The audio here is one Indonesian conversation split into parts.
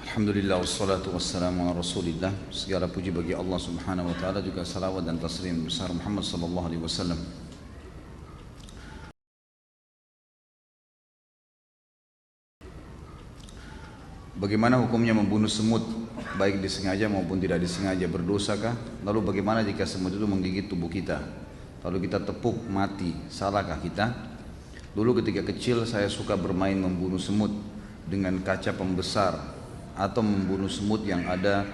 Alhamdulillah wassalatu wassalamu ala rasulillah. Segala puji bagi Allah subhanahu wa ta'ala, juga salawat dan taslim besar Muhammad sallallahu alaihi wasallam. Bagaimana hukumnya membunuh semut, baik disengaja maupun tidak disengaja, berdosakah? Lalu bagaimana jika semut itu menggigit tubuh kita, lalu kita tepuk mati, salahkah kita? Dulu ketika kecil saya suka bermain membunuh semut dengan kaca pembesar, atau membunuh semut yang ada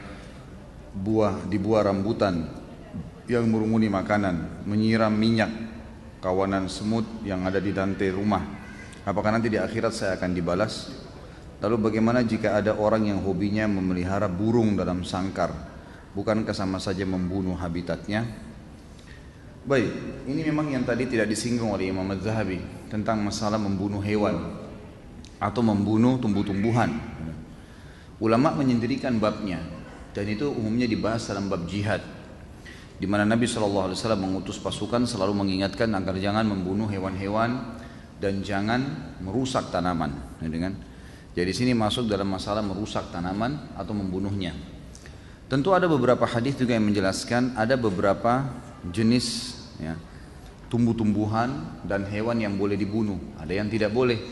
di buah rambutan yang merumuni makanan, menyiram minyak kawanan semut yang ada di lantai rumah. Apakah nanti di akhirat saya akan dibalas? Lalu bagaimana jika ada orang yang hobinya memelihara burung dalam sangkar? Bukankah sama saja membunuh habitatnya? Baik, ini memang yang tadi tidak disinggung oleh Imam Az-Zahabi tentang masalah membunuh hewan atau membunuh tumbuh-tumbuhan. Ulama menyendirikan babnya, dan itu umumnya dibahas dalam bab jihad, di mana Nabi SAW mengutus pasukan selalu mengingatkan agar jangan membunuh hewan-hewan dan jangan merusak tanaman. Jadi sini masuk dalam masalah merusak tanaman atau membunuhnya. Tentu ada beberapa hadis juga yang menjelaskan ada beberapa jenis tumbuh-tumbuhan dan hewan yang boleh dibunuh, ada yang tidak boleh.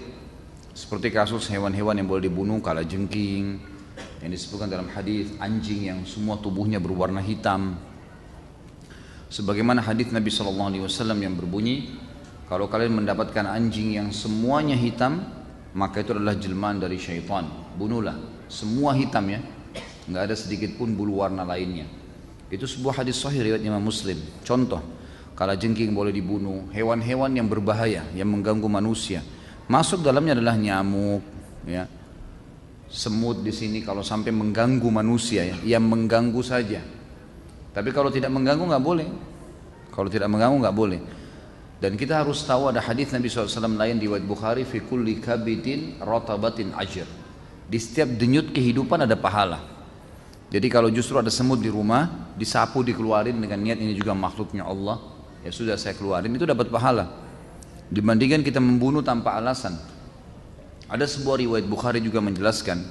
Seperti kasus hewan-hewan yang boleh dibunuh, kalajengking yang disebutkan dalam hadis, anjing yang semua tubuhnya berwarna hitam. Sebagaimana hadis Nabi SAW yang berbunyi, kalau kalian mendapatkan anjing yang semuanya hitam, maka itu adalah jelmaan dari syaitan. Bunuhlah, semua hitam ya, nggak ada sedikit pun bulu warna lainnya. Itu sebuah hadis sahih riwayat Imam Muslim. Contoh, kalajengking boleh dibunuh, hewan-hewan yang berbahaya, yang mengganggu manusia. Masuk dalamnya adalah nyamuk, ya, semut di sini kalau sampai mengganggu manusia, ya, yang mengganggu saja. Tapi kalau tidak mengganggu nggak boleh. Kalau tidak mengganggu nggak boleh. Dan kita harus tahu ada hadis Nabi SAW lain di riwayat Bukhari, fi kulli kabidin ratabatin ajr. Di setiap denyut kehidupan ada pahala. Jadi kalau justru ada semut di rumah, disapu, dikeluarin dengan niat ini juga makhluknya Allah, ya sudah saya keluarin, itu dapat pahala. Dibandingkan kita membunuh tanpa alasan. Ada sebuah riwayat Bukhari juga menjelaskan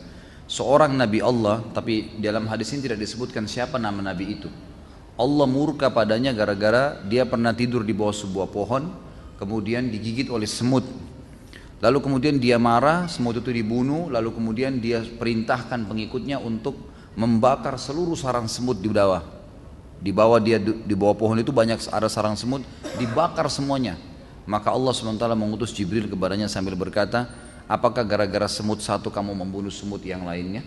seorang Nabi Allah, tapi dalam hadis ini tidak disebutkan siapa nama Nabi itu. Allah murka padanya gara-gara dia pernah tidur di bawah sebuah pohon, kemudian digigit oleh semut. Lalu kemudian dia marah, semut itu dibunuh, lalu kemudian dia perintahkan pengikutnya untuk membakar seluruh sarang semut di bawah. Di bawah dia, di bawah pohon itu banyak ada sarang semut, dibakar semuanya. Maka Allah SWT mengutus Jibril kepadanya sambil berkata, apakah gara-gara semut satu kamu membunuh semut yang lainnya?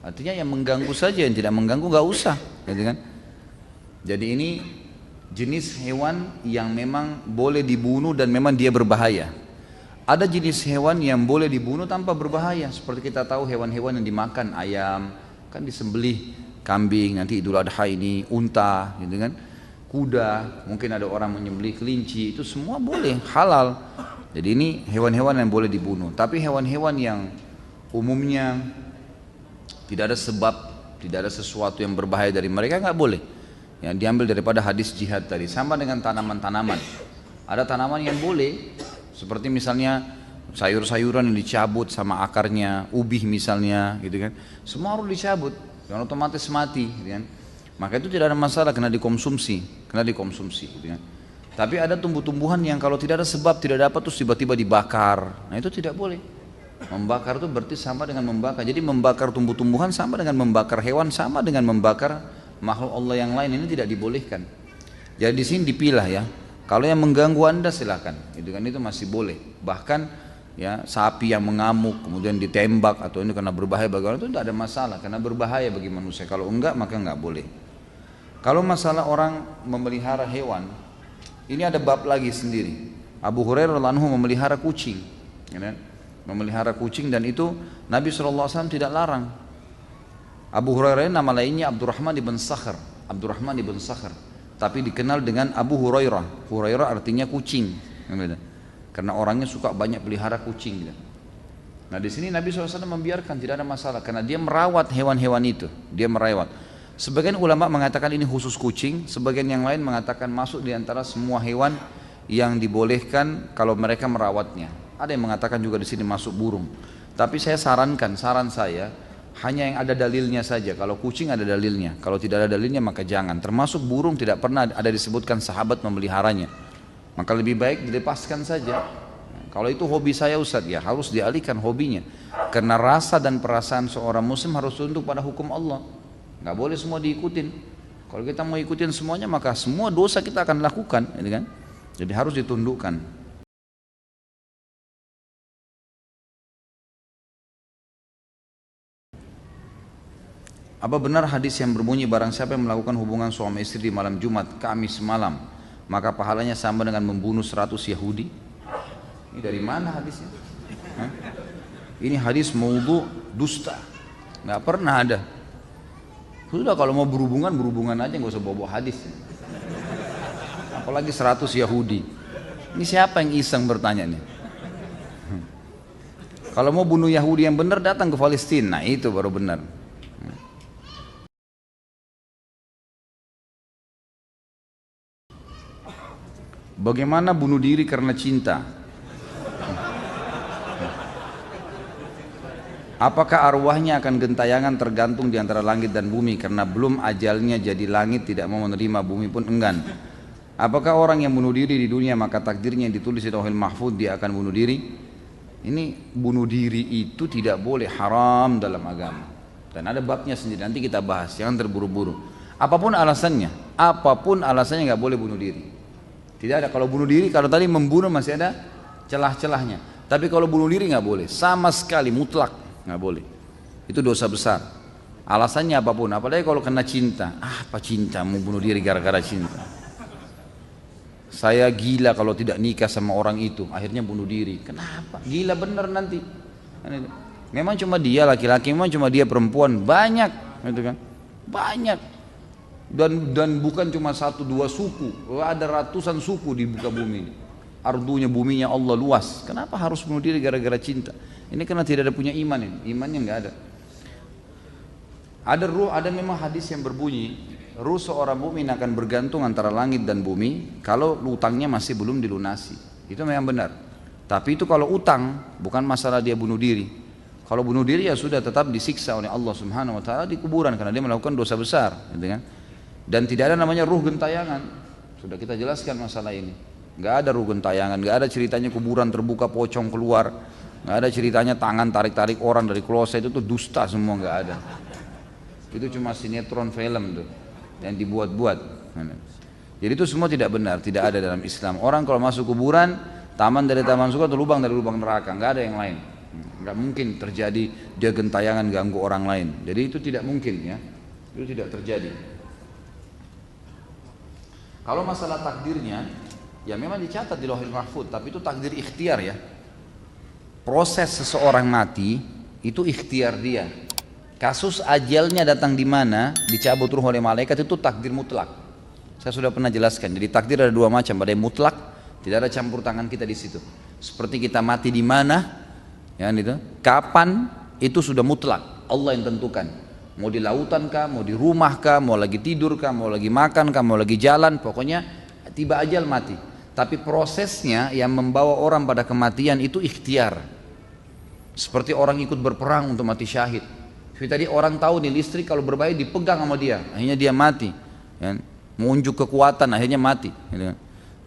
Artinya yang mengganggu saja, yang tidak mengganggu gak usah, gitu kan? Jadi ini jenis hewan yang memang boleh dibunuh dan memang dia berbahaya. Ada jenis hewan yang boleh dibunuh tanpa berbahaya, seperti kita tahu hewan-hewan yang dimakan, ayam kan disembelih, kambing nanti Idul Adha ini, unta, gitu kan? Kuda, mungkin ada orang menyembelih kelinci, itu semua boleh, halal. Jadi ini hewan-hewan yang boleh dibunuh. Tapi hewan-hewan yang umumnya tidak ada sebab, tidak ada sesuatu yang berbahaya dari mereka, nggak boleh. Yang diambil daripada hadis jihad tadi. Sama dengan tanaman-tanaman. Ada tanaman yang boleh, seperti misalnya sayur-sayuran yang dicabut sama akarnya, ubi misalnya, gitu kan. Semua harus dicabut, yang otomatis mati, gitu kan. Maka itu tidak ada masalah, kena dikonsumsi, gitu kan. Tapi ada tumbuh-tumbuhan yang kalau tidak ada sebab, tidak dapat, terus tiba-tiba dibakar. Nah itu tidak boleh. Membakar itu berarti sama dengan membakar. Jadi membakar tumbuh-tumbuhan sama dengan membakar hewan, sama dengan membakar makhluk Allah yang lain. Ini tidak dibolehkan. Jadi di sini dipilah ya. Kalau yang mengganggu Anda silakan, itu kan, itu masih boleh. Bahkan ya sapi yang mengamuk kemudian ditembak atau ini karena berbahaya bagi orang, itu tidak ada masalah, karena berbahaya bagi manusia. Kalau enggak maka enggak boleh. Kalau masalah orang memelihara hewan, ini ada bab lagi sendiri. Abu Hurairah radhiyallahu anhu memelihara kucing, ya, memelihara kucing, dan itu Nabi SAW tidak larang. Abu Hurairah nama lainnya Abdurrahman ibn Sakhr, tapi dikenal dengan Abu Hurairah. Hurairah artinya kucing, karena orangnya suka banyak pelihara kucing. Nah di sini Nabi SAW membiarkan, tidak ada masalah, karena dia merawat hewan-hewan itu, dia merawat. Sebagian ulama mengatakan ini khusus kucing, sebagian yang lain mengatakan masuk di antara semua hewan yang dibolehkan kalau mereka merawatnya. Ada yang mengatakan juga di sini masuk burung. Tapi saya saran saya Hanya yang ada dalilnya saja. Kalau kucing ada dalilnya, kalau tidak ada dalilnya maka jangan. Termasuk burung tidak pernah ada disebutkan sahabat memeliharanya. Maka lebih baik dilepaskan saja. Kalau itu hobi saya Ustaz, ya harus dialihkan hobinya. Karena rasa dan perasaan seorang muslim harus tunduk pada hukum Allah. Nggak boleh semua diikutin. Kalau kita mau ikutin semuanya maka semua dosa kita akan lakukan, gitu kan? Jadi harus ditundukkan. Apa benar hadis yang berbunyi barang siapa yang melakukan hubungan suami istri di malam Jumat, Kamis malam, maka pahalanya sama dengan membunuh 100 Yahudi? Ini dari mana hadisnya? Hah? Ini hadis maudhu, dusta. Nggak pernah ada. Sudah kalau mau berhubungan aja, nggak usah bawa hadis. Apalagi 100 Yahudi. Ini siapa yang iseng bertanya nih? Kalau mau bunuh Yahudi yang benar datang ke Palestina, nah itu baru benar. Bagaimana bunuh diri karena cinta? Apakah arwahnya akan gentayangan tergantung di antara langit dan bumi karena belum ajalnya jadi langit tidak mau menerima, bumi pun enggan? Apakah orang yang bunuh diri di dunia maka takdirnya yang ditulis di Lauhul Mahfuz dia akan bunuh diri? Ini bunuh diri itu tidak boleh, haram dalam agama. Dan ada babnya sendiri, nanti kita bahas, jangan terburu-buru. Apapun alasannya nggak boleh bunuh diri. Tidak ada, kalau bunuh diri, kalau tadi membunuh masih ada celah-celahnya. Tapi kalau bunuh diri nggak boleh, sama sekali mutlak nggak boleh. Itu dosa besar. Alasannya apapun, apalagi kalau kena cinta. Apa cinta, mau bunuh diri gara-gara cinta? Saya gila kalau tidak nikah sama orang itu, akhirnya bunuh diri. Kenapa? Gila bener nanti. Memang cuma dia laki-laki, memang cuma dia perempuan, banyak, gitu kan? Banyak. Dan bukan cuma 1-2 suku, ada ratusan suku di muka bumi ini. Ardunya buminya Allah luas. Kenapa harus bunuh diri gara-gara cinta? Ini karena tidak ada punya iman ini. Imannya nggak ada. Ada memang hadis yang berbunyi, ruh seorang mukmin akan bergantung antara langit dan bumi kalau utangnya masih belum dilunasi. Itu memang benar. Tapi itu kalau utang, bukan masalah dia bunuh diri. Kalau bunuh diri ya sudah tetap disiksa oleh Allah Subhanahu wa taala di kuburan karena dia melakukan dosa besar, gitu kan? Dan tidak ada namanya ruh gentayangan. Sudah kita jelaskan masalah ini. Nggak ada ruh gentayangan, nggak ada ceritanya kuburan terbuka pocong keluar, nggak ada ceritanya tangan tarik-tarik orang dari kloset, itu tuh dusta semua, nggak ada. Itu cuma sinetron film tuh yang dibuat-buat. Jadi itu semua tidak benar, tidak ada dalam Islam. Orang kalau masuk kuburan, taman dari taman surga atau lubang dari lubang neraka, nggak ada yang lain. Nggak mungkin terjadi dia gentayangan ganggu orang lain. Jadi itu tidak mungkin ya, itu tidak terjadi. Kalau masalah takdirnya, ya memang dicatat di Lauhul Mahfuz, tapi itu takdir ikhtiar ya. Proses seseorang mati itu ikhtiar dia. Kasus ajalnya datang di mana, dicabut ruh oleh malaikat itu takdir mutlak. Saya sudah pernah jelaskan. Jadi takdir ada 2 macam, ada yang mutlak, tidak ada campur tangan kita di situ. Seperti kita mati di mana, ya itu, kapan itu sudah mutlak, Allah yang tentukan. Mau di lautan kah, mau di rumah kah, mau lagi tidur kah, mau lagi makan kah, mau lagi jalan, pokoknya tiba ajal mati. Tapi prosesnya yang membawa orang pada kematian itu ikhtiar. Seperti orang ikut berperang untuk mati syahid. Seperti tadi orang tahu nih listrik kalau berbahaya dipegang sama dia, akhirnya dia mati. Ya. Mengunjuk kekuatan, akhirnya mati.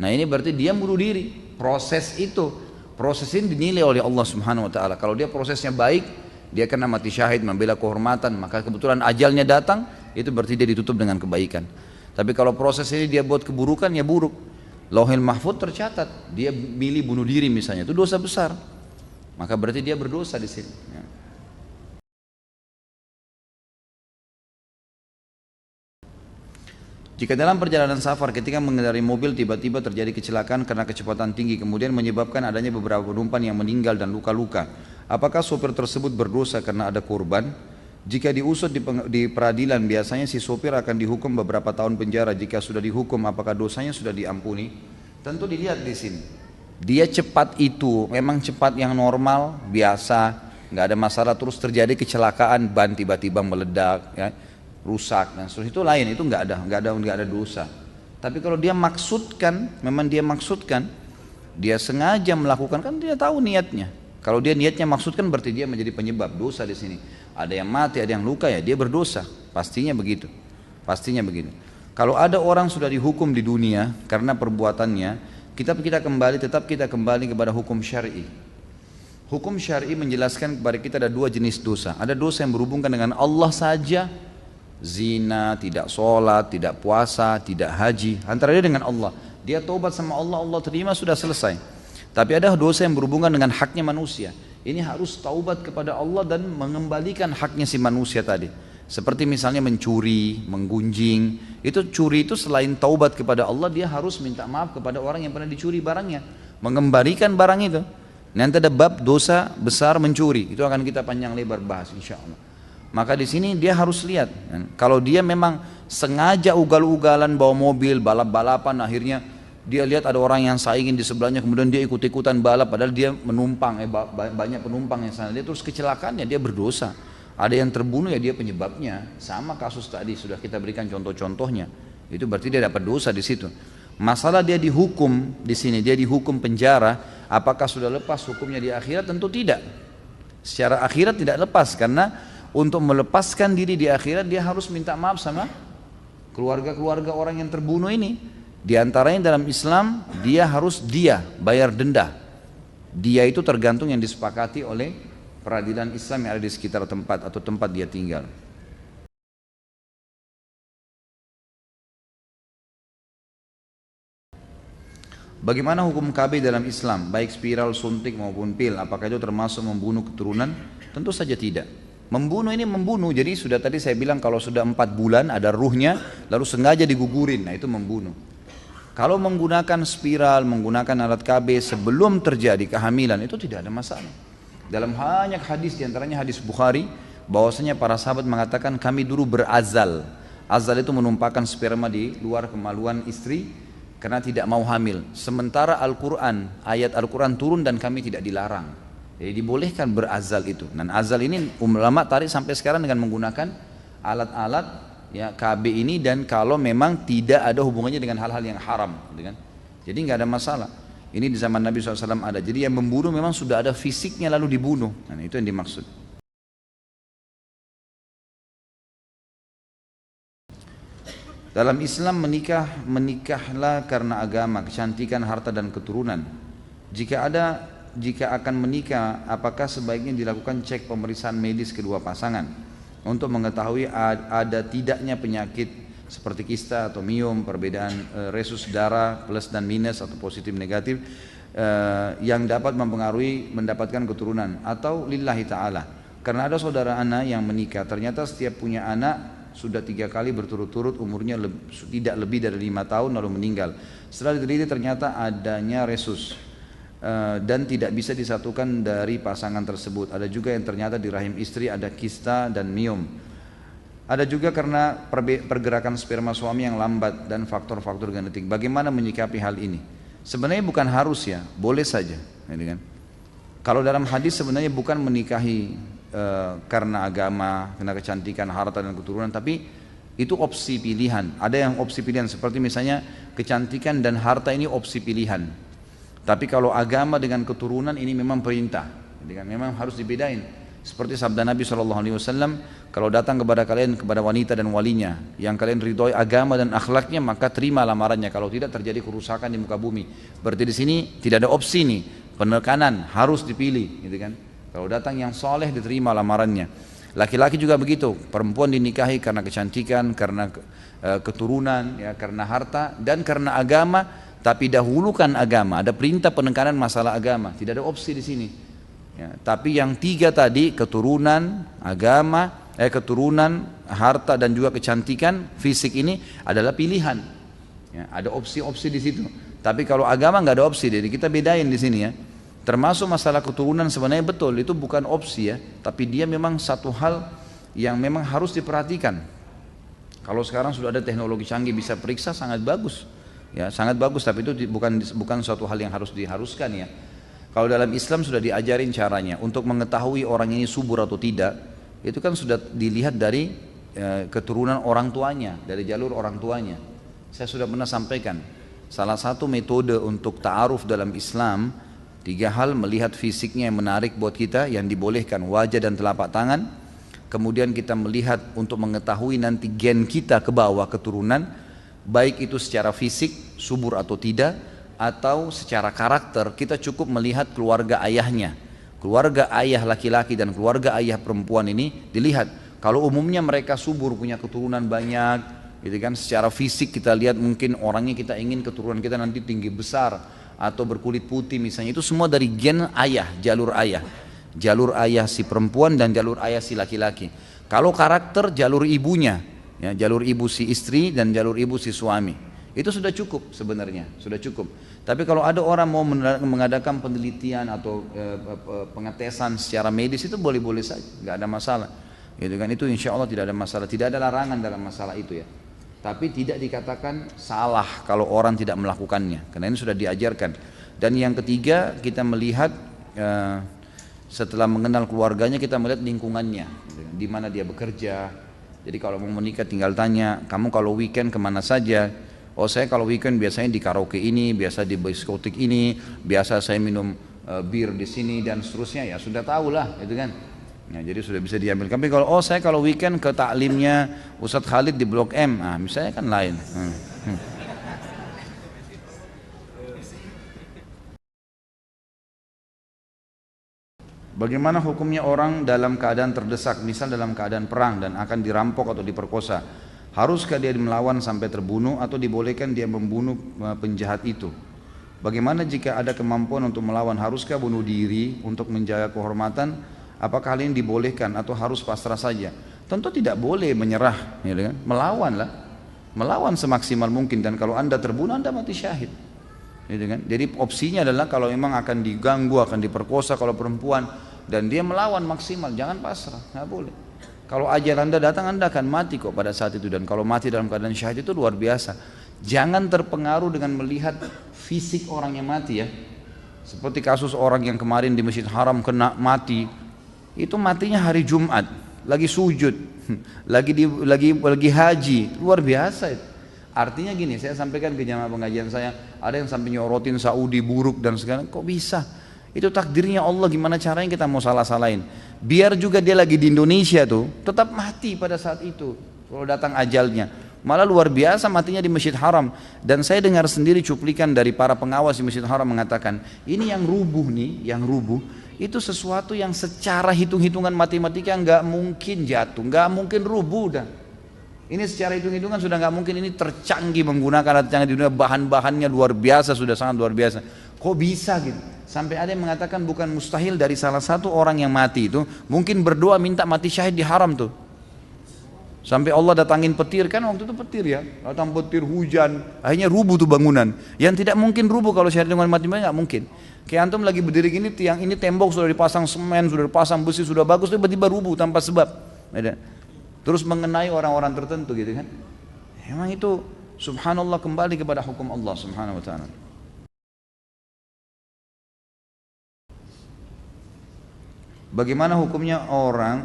Nah ini berarti dia bunuh diri. Proses ini dinilai oleh Allah Subhanahu Wa Taala. Kalau dia prosesnya baik, dia kena mati syahid, membela kehormatan, maka kebetulan ajalnya datang, itu berarti dia ditutup dengan kebaikan. Tapi kalau proses ini dia buat keburukan, ya buruk. Lauhul Mahfuz tercatat, dia milih bunuh diri misalnya, itu dosa besar. Maka berarti dia berdosa di sini. Ya. Jika dalam perjalanan safar ketika mengendarai mobil tiba-tiba terjadi kecelakaan karena kecepatan tinggi kemudian menyebabkan adanya beberapa penumpang yang meninggal dan luka-luka, apakah sopir tersebut berdosa karena ada korban? Jika diusut di peradilan biasanya si sopir akan dihukum beberapa tahun penjara. Jika sudah dihukum apakah dosanya sudah diampuni? Tentu dilihat di sini. Dia cepat itu memang cepat yang normal biasa, nggak ada masalah, terus terjadi kecelakaan ban tiba-tiba meledak ya, rusak dan seterusnya, itu lain, itu nggak ada dosa. Tapi kalau dia maksudkan, memang dia maksudkan, dia sengaja melakukan, kan dia tahu niatnya. Kalau dia niatnya maksudkan berarti dia menjadi penyebab dosa di sini. ada yang mati, ada yang luka, ya dia berdosa. Pastinya begitu. Pastinya begitu. Kalau ada orang sudah dihukum di dunia karena perbuatannya, tetap kita kembali kepada hukum syar'i. Hukum syar'i menjelaskan kepada kita ada dua jenis dosa. Ada dosa yang berhubungan dengan Allah saja, zina, tidak sholat, tidak puasa, tidak haji, antara dia dengan Allah. Dia taubat sama Allah, Allah terima, sudah selesai. Tapi ada dosa yang berhubungan dengan haknya manusia. Ini harus taubat kepada Allah dan mengembalikan haknya si manusia tadi. Seperti misalnya mencuri, menggunjing. Curi itu selain taubat kepada Allah, dia harus minta maaf kepada orang yang pernah dicuri barangnya, mengembalikan barang itu. Nanti ada bab dosa besar mencuri, itu akan kita panjang lebar bahas insya Allah. Maka di sini dia harus lihat, kalau dia memang sengaja ugal-ugalan bawa mobil, balap-balapan, akhirnya dia lihat ada orang yang saingin di sebelahnya, kemudian dia ikut-ikutan balap, padahal dia menumpang, banyak penumpang yang sana, dia terus kecelakaannya, dia berdosa. Ada yang terbunuh, ya dia penyebabnya. Sama kasus tadi sudah kita berikan contoh-contohnya. Itu berarti dia dapat dosa di situ. Masalah dia dihukum di sini, dia dihukum penjara, apakah sudah lepas hukumnya di akhirat? Tentu tidak. Secara akhirat tidak lepas, karena untuk melepaskan diri di akhirat dia harus minta maaf sama keluarga-keluarga orang yang terbunuh ini. Di antaranya dalam Islam dia harus bayar denda. Dia itu tergantung yang disepakati oleh peradilan Islam yang ada di sekitar tempat atau tempat dia tinggal. Bagaimana hukum KB dalam Islam, baik spiral, suntik maupun pil, apakah itu termasuk membunuh keturunan? Tentu saja tidak. Membunuh ini membunuh, jadi sudah tadi saya bilang kalau sudah 4 bulan ada ruhnya, lalu sengaja digugurin, nah itu membunuh. Kalau menggunakan spiral, menggunakan alat KB sebelum terjadi kehamilan, itu tidak ada masalah. Dalam banyak hadis, diantaranya hadis Bukhari, bahwasanya para sahabat mengatakan kami dulu berazal. Azal itu menumpahkan sperma di luar kemaluan istri, karena tidak mau hamil. Sementara Al-Quran, ayat Al-Quran turun dan kami tidak dilarang. Jadi dibolehkan berazal itu. Dan azal ini ulama tarik sampai sekarang dengan menggunakan alat-alat ya KB ini, dan kalau memang tidak ada hubungannya dengan hal-hal yang haram, gitu kan? Jadi nggak ada masalah. Ini di zaman Nabi SAW ada. Jadi yang membunuh memang sudah ada fisiknya lalu dibunuh. Nah, itu yang dimaksud. Dalam Islam menikahlah karena agama, kecantikan, harta dan keturunan. Jika akan menikah, apakah sebaiknya dilakukan cek pemeriksaan medis kedua pasangan untuk mengetahui ada tidaknya penyakit seperti kista atau miom, perbedaan resus darah plus dan minus atau positif negatif yang dapat mempengaruhi mendapatkan keturunan, atau lillahi ta'ala. Karena ada saudara anak yang menikah, ternyata setiap punya anak sudah 3 kali berturut-turut, umurnya tidak lebih dari 5 tahun lalu meninggal. Setelah diteliti ternyata adanya resus dan tidak bisa disatukan dari pasangan tersebut. Ada juga yang ternyata di rahim istri ada kista dan miom. Ada juga karena pergerakan sperma suami yang lambat dan faktor-faktor genetik. Bagaimana menyikapi hal ini? Sebenarnya bukan harus ya, boleh saja, gitu kan? Kalau dalam hadis sebenarnya bukan menikahi karena agama, karena kecantikan, harta dan keturunan, tapi itu opsi pilihan. Ada yang opsi pilihan seperti misalnya kecantikan dan harta ini opsi pilihan. Tapi kalau agama dengan keturunan ini memang perintah, jadi kan memang harus dibedain. Seperti sabda Nabi SAW, kalau datang kepada kalian, kepada wanita dan walinya yang kalian ridhoi agama dan akhlaknya, maka terima lamarannya. Kalau tidak terjadi kerusakan di muka bumi. Berarti di sini tidak ada opsi nih, penekanan harus dipilih, gitu kan? Kalau datang yang soleh diterima lamarannya. Laki-laki juga begitu, perempuan dinikahi karena kecantikan, karena keturunan, ya, karena harta dan karena agama. Tapi dahulukan agama, ada perintah penekanan masalah agama, tidak ada opsi di sini. Ya, tapi yang 3 tadi, keturunan, agama, keturunan, harta dan juga kecantikan, fisik ini adalah pilihan. Ya, ada opsi-opsi di situ. Tapi kalau agama nggak ada opsi, jadi kita bedain di sini ya. Termasuk masalah keturunan sebenarnya betul, itu bukan opsi ya, tapi dia memang satu hal yang memang harus diperhatikan. Kalau sekarang sudah ada teknologi canggih bisa periksa, sangat bagus. Ya, sangat bagus, tapi itu bukan suatu hal yang harus diharuskan ya. Kalau dalam Islam sudah diajarin caranya untuk mengetahui orang ini subur atau tidak, itu kan sudah dilihat dari keturunan orang tuanya, dari jalur orang tuanya. Saya sudah pernah sampaikan, salah satu metode untuk ta'aruf dalam Islam, 3 hal: melihat fisiknya yang menarik buat kita, yang dibolehkan wajah dan telapak tangan, kemudian kita melihat untuk mengetahui nanti gen kita ke bawah keturunan, baik itu secara fisik, subur atau tidak, atau secara karakter, kita cukup melihat keluarga ayahnya. Keluarga ayah laki-laki dan keluarga ayah perempuan ini dilihat. Kalau umumnya mereka subur, punya keturunan banyak, gitu kan, secara fisik kita lihat mungkin orangnya kita ingin keturunan kita nanti tinggi besar atau berkulit putih misalnya, itu semua dari gen ayah, jalur ayah si perempuan dan jalur ayah si laki-laki. Kalau karakter, jalur ibunya, ya, jalur ibu si istri dan jalur ibu si suami, itu sudah cukup sebenarnya, sudah cukup. Tapi kalau ada orang mau mengadakan penelitian atau pengetesan secara medis, itu boleh-boleh saja, nggak ada masalah, gitu kan. Itu insya Allah tidak ada masalah, tidak ada larangan dalam masalah itu ya. Tapi tidak dikatakan salah kalau orang tidak melakukannya, karena ini sudah diajarkan. Dan yang ketiga, kita melihat setelah mengenal keluarganya, kita melihat lingkungannya, di mana dia bekerja. Jadi kalau mau menikah tinggal tanya, kamu kalau weekend kemana saja? Oh, saya kalau weekend biasanya di karaoke ini, biasa di diskotik ini, biasa saya minum bir di sini dan seterusnya, ya sudah tahulah, itu kan. Nah, jadi sudah bisa diambil. Tapi kalau saya kalau weekend ke taklimnya Ustadz Khalid di Blok M, misalnya kan lain. Bagaimana hukumnya orang dalam keadaan terdesak, misal dalam keadaan perang dan akan dirampok atau diperkosa? Haruskah dia melawan sampai terbunuh atau dibolehkan dia membunuh penjahat itu? Bagaimana jika ada kemampuan untuk melawan? Haruskah bunuh diri untuk menjaga kehormatan? Apakah hal ini dibolehkan atau harus pasrah saja? Tentu tidak boleh menyerah, ya kan? Melawanlah, melawan semaksimal mungkin, dan kalau anda terbunuh anda mati syahid, gitu kan? Jadi opsinya adalah kalau memang akan diganggu, akan diperkosa kalau perempuan, dan dia melawan maksimal, jangan pasrah, nggak boleh. Kalau ajal anda datang, anda akan mati kok pada saat itu, dan kalau mati dalam keadaan syahid itu luar biasa. Jangan terpengaruh dengan melihat fisik orang yang mati ya. Seperti kasus orang yang kemarin di Masjid Haram kena mati, itu matinya hari Jumat, lagi sujud, lagi haji, luar biasa itu. Artinya gini, saya sampaikan ke jamaah pengajian saya, ada yang sampai nyorotin Saudi buruk dan segala, kok bisa? Itu takdirnya Allah, gimana caranya kita mau salah-salahin? Biar juga dia lagi di Indonesia tuh, tetap mati pada saat itu, kalau datang ajalnya. Malah luar biasa matinya di Masjid Haram. Dan saya dengar sendiri cuplikan dari para pengawas di Masjid Haram mengatakan, ini yang rubuh nih, yang rubuh, itu sesuatu yang secara hitung-hitungan matematika nggak mungkin jatuh, nggak mungkin rubuh dah. Ini secara hitung-hitungan sudah nggak mungkin, ini tercanggih menggunakan alat canggih di dunia, bahan-bahannya luar biasa, sudah sangat luar biasa. Kok bisa gitu? Sampai ada yang mengatakan bukan mustahil dari salah satu orang yang mati itu mungkin berdoa minta mati syahid di haram tuh. Sampai Allah datangin petir, kan waktu itu petir ya, datang petir, hujan, akhirnya rubuh tuh bangunan. Yang tidak mungkin rubuh kalau syahid dengan mati nggak mungkin. Kayak antum lagi berdiri gini, tiang ini tembok sudah dipasang semen, sudah dipasang besi, sudah bagus, tiba-tiba rubuh tanpa sebab. Terus mengenai orang-orang tertentu gitu kan. Memang itu subhanallah, kembali kepada hukum Allah subhanahu wa ta'ala. Bagaimana hukumnya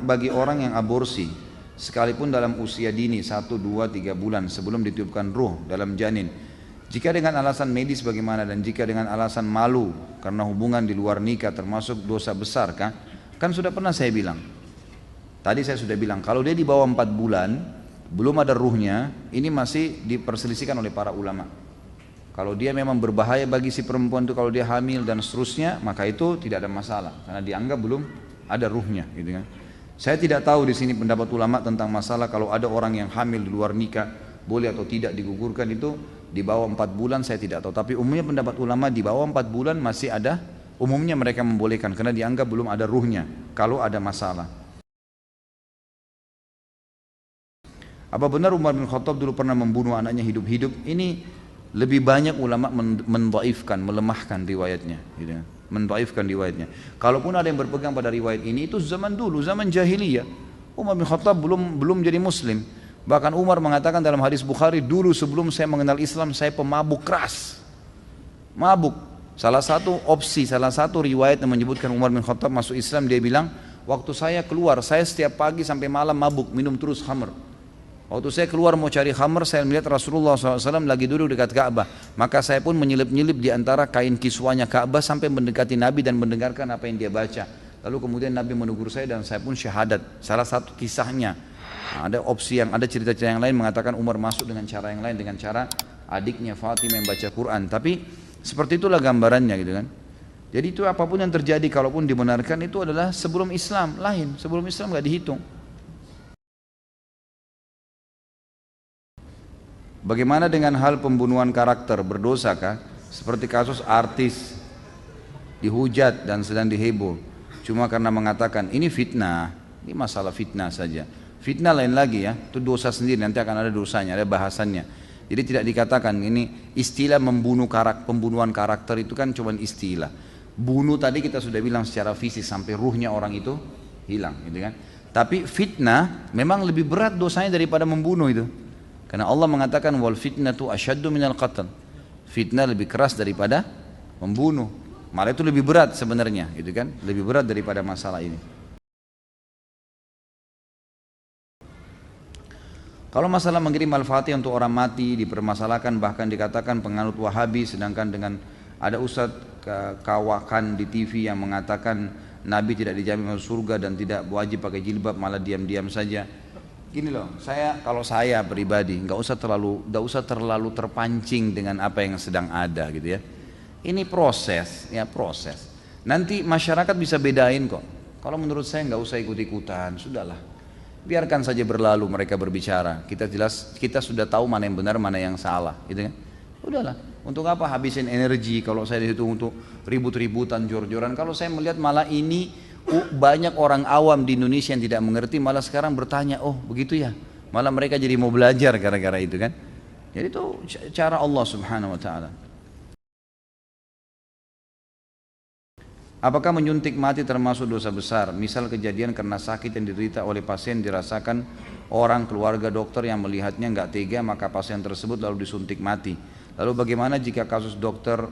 bagi orang yang aborsi sekalipun dalam usia dini 1, 2, 3 bulan sebelum ditiupkan ruh dalam janin? Jika dengan alasan medis bagaimana, dan jika dengan alasan malu karena hubungan di luar nikah termasuk dosa besar kah? Kan sudah pernah saya bilang, tadi saya sudah bilang, kalau dia di bawah 4 bulan belum ada ruhnya, ini masih diperselisihkan oleh para ulama. Kalau dia memang berbahaya bagi si perempuan itu, kalau dia hamil dan seterusnya, maka itu tidak ada masalah karena dianggap belum ada ruhnya, gitu kan. Saya tidak tahu di sini pendapat ulama tentang masalah kalau ada orang yang hamil di luar nikah boleh atau tidak digugurkan, itu di bawah 4 bulan saya tidak tahu. Tapi umumnya pendapat ulama di bawah 4 bulan masih ada, umumnya mereka membolehkan karena dianggap belum ada ruhnya kalau ada masalah. Apa benar Umar bin Khattab dulu pernah membunuh anaknya hidup-hidup? Ini lebih banyak ulama mendhaifkan, melemahkan riwayatnya, gitu kan. Mendhaifkan riwayatnya. Kalaupun ada yang berpegang pada riwayat ini, itu zaman dulu, zaman jahiliyah. Umar bin Khattab belum jadi muslim. Bahkan Umar mengatakan dalam hadis Bukhari, dulu sebelum saya mengenal Islam saya pemabuk keras. Mabuk. Salah satu opsi, salah satu riwayat yang menyebutkan Umar bin Khattab masuk Islam, dia bilang, waktu saya keluar, saya setiap pagi sampai malam mabuk, minum terus khamr. Waktu saya keluar mau cari khamr, saya melihat Rasulullah SAW lagi duduk dekat Ka'bah. Maka saya pun menyelip-nyelip di antara kain kiswanya Ka'bah sampai mendekati Nabi dan mendengarkan apa yang dia baca. Lalu kemudian Nabi menegur saya dan saya pun syahadat. Salah satu kisahnya, nah, ada opsi yang ada cerita-cerita yang lain mengatakan Umar masuk dengan cara yang lain, dengan cara adiknya Fatimah yang baca Quran. Tapi seperti itulah gambarannya gitu kan. Jadi itu apapun yang terjadi, kalaupun dibenarkan, itu adalah sebelum Islam, lain. Sebelum Islam nggak dihitung. Bagaimana dengan hal pembunuhan karakter, berdosakah? Seperti kasus artis dihujat dan sedang diheboh, cuma karena mengatakan ini fitnah, ini masalah fitnah saja. Fitnah lain lagi ya, itu dosa sendiri, nanti akan ada dosanya, ada bahasannya. Jadi tidak dikatakan ini istilah pembunuhan karakter itu kan cuma istilah. Bunuh tadi kita sudah bilang secara fisik sampai ruhnya orang itu hilang, gitu kan. Tapi fitnah memang lebih berat dosanya daripada membunuh itu. Karena Allah mengatakan wal fitnatu asyaddu minal qatl. Fitnah lebih keras daripada membunuh. Malah itu lebih berat sebenarnya, gitu kan? Lebih berat daripada masalah ini. Kalau masalah mengirim Al-Fatihah untuk orang mati dipermasalahkan, bahkan dikatakan penganut Wahabi, sedangkan dengan ada ustadz kawakan di TV yang mengatakan Nabi tidak dijamin masuk surga dan tidak wajib pakai jilbab, malah diam-diam saja. Gini loh, kalau saya pribadi nggak usah terlalu terpancing dengan apa yang sedang ada gitu ya. Ini proses, ya proses. Nanti masyarakat bisa bedain kok. Kalau menurut saya nggak usah ikut-ikutan, sudahlah. Biarkan saja berlalu mereka berbicara. Kita sudah tahu mana yang benar, mana yang salah, gitu kan? Udahlah. Untuk apa habisin energi kalau saya dihitung untuk ribut-ributan, jor-joran. Kalau saya melihat malah ini banyak orang awam di Indonesia yang tidak mengerti, malah sekarang bertanya, oh begitu ya. Malah mereka jadi mau belajar gara-gara itu kan. Jadi itu cara Allah Subhanahu wa taala. Apakah menyuntik mati termasuk dosa besar? Misal kejadian karena sakit yang diderita oleh pasien dirasakan orang keluarga dokter yang melihatnya nggak tega, maka pasien tersebut lalu disuntik mati. Lalu bagaimana jika kasus dokter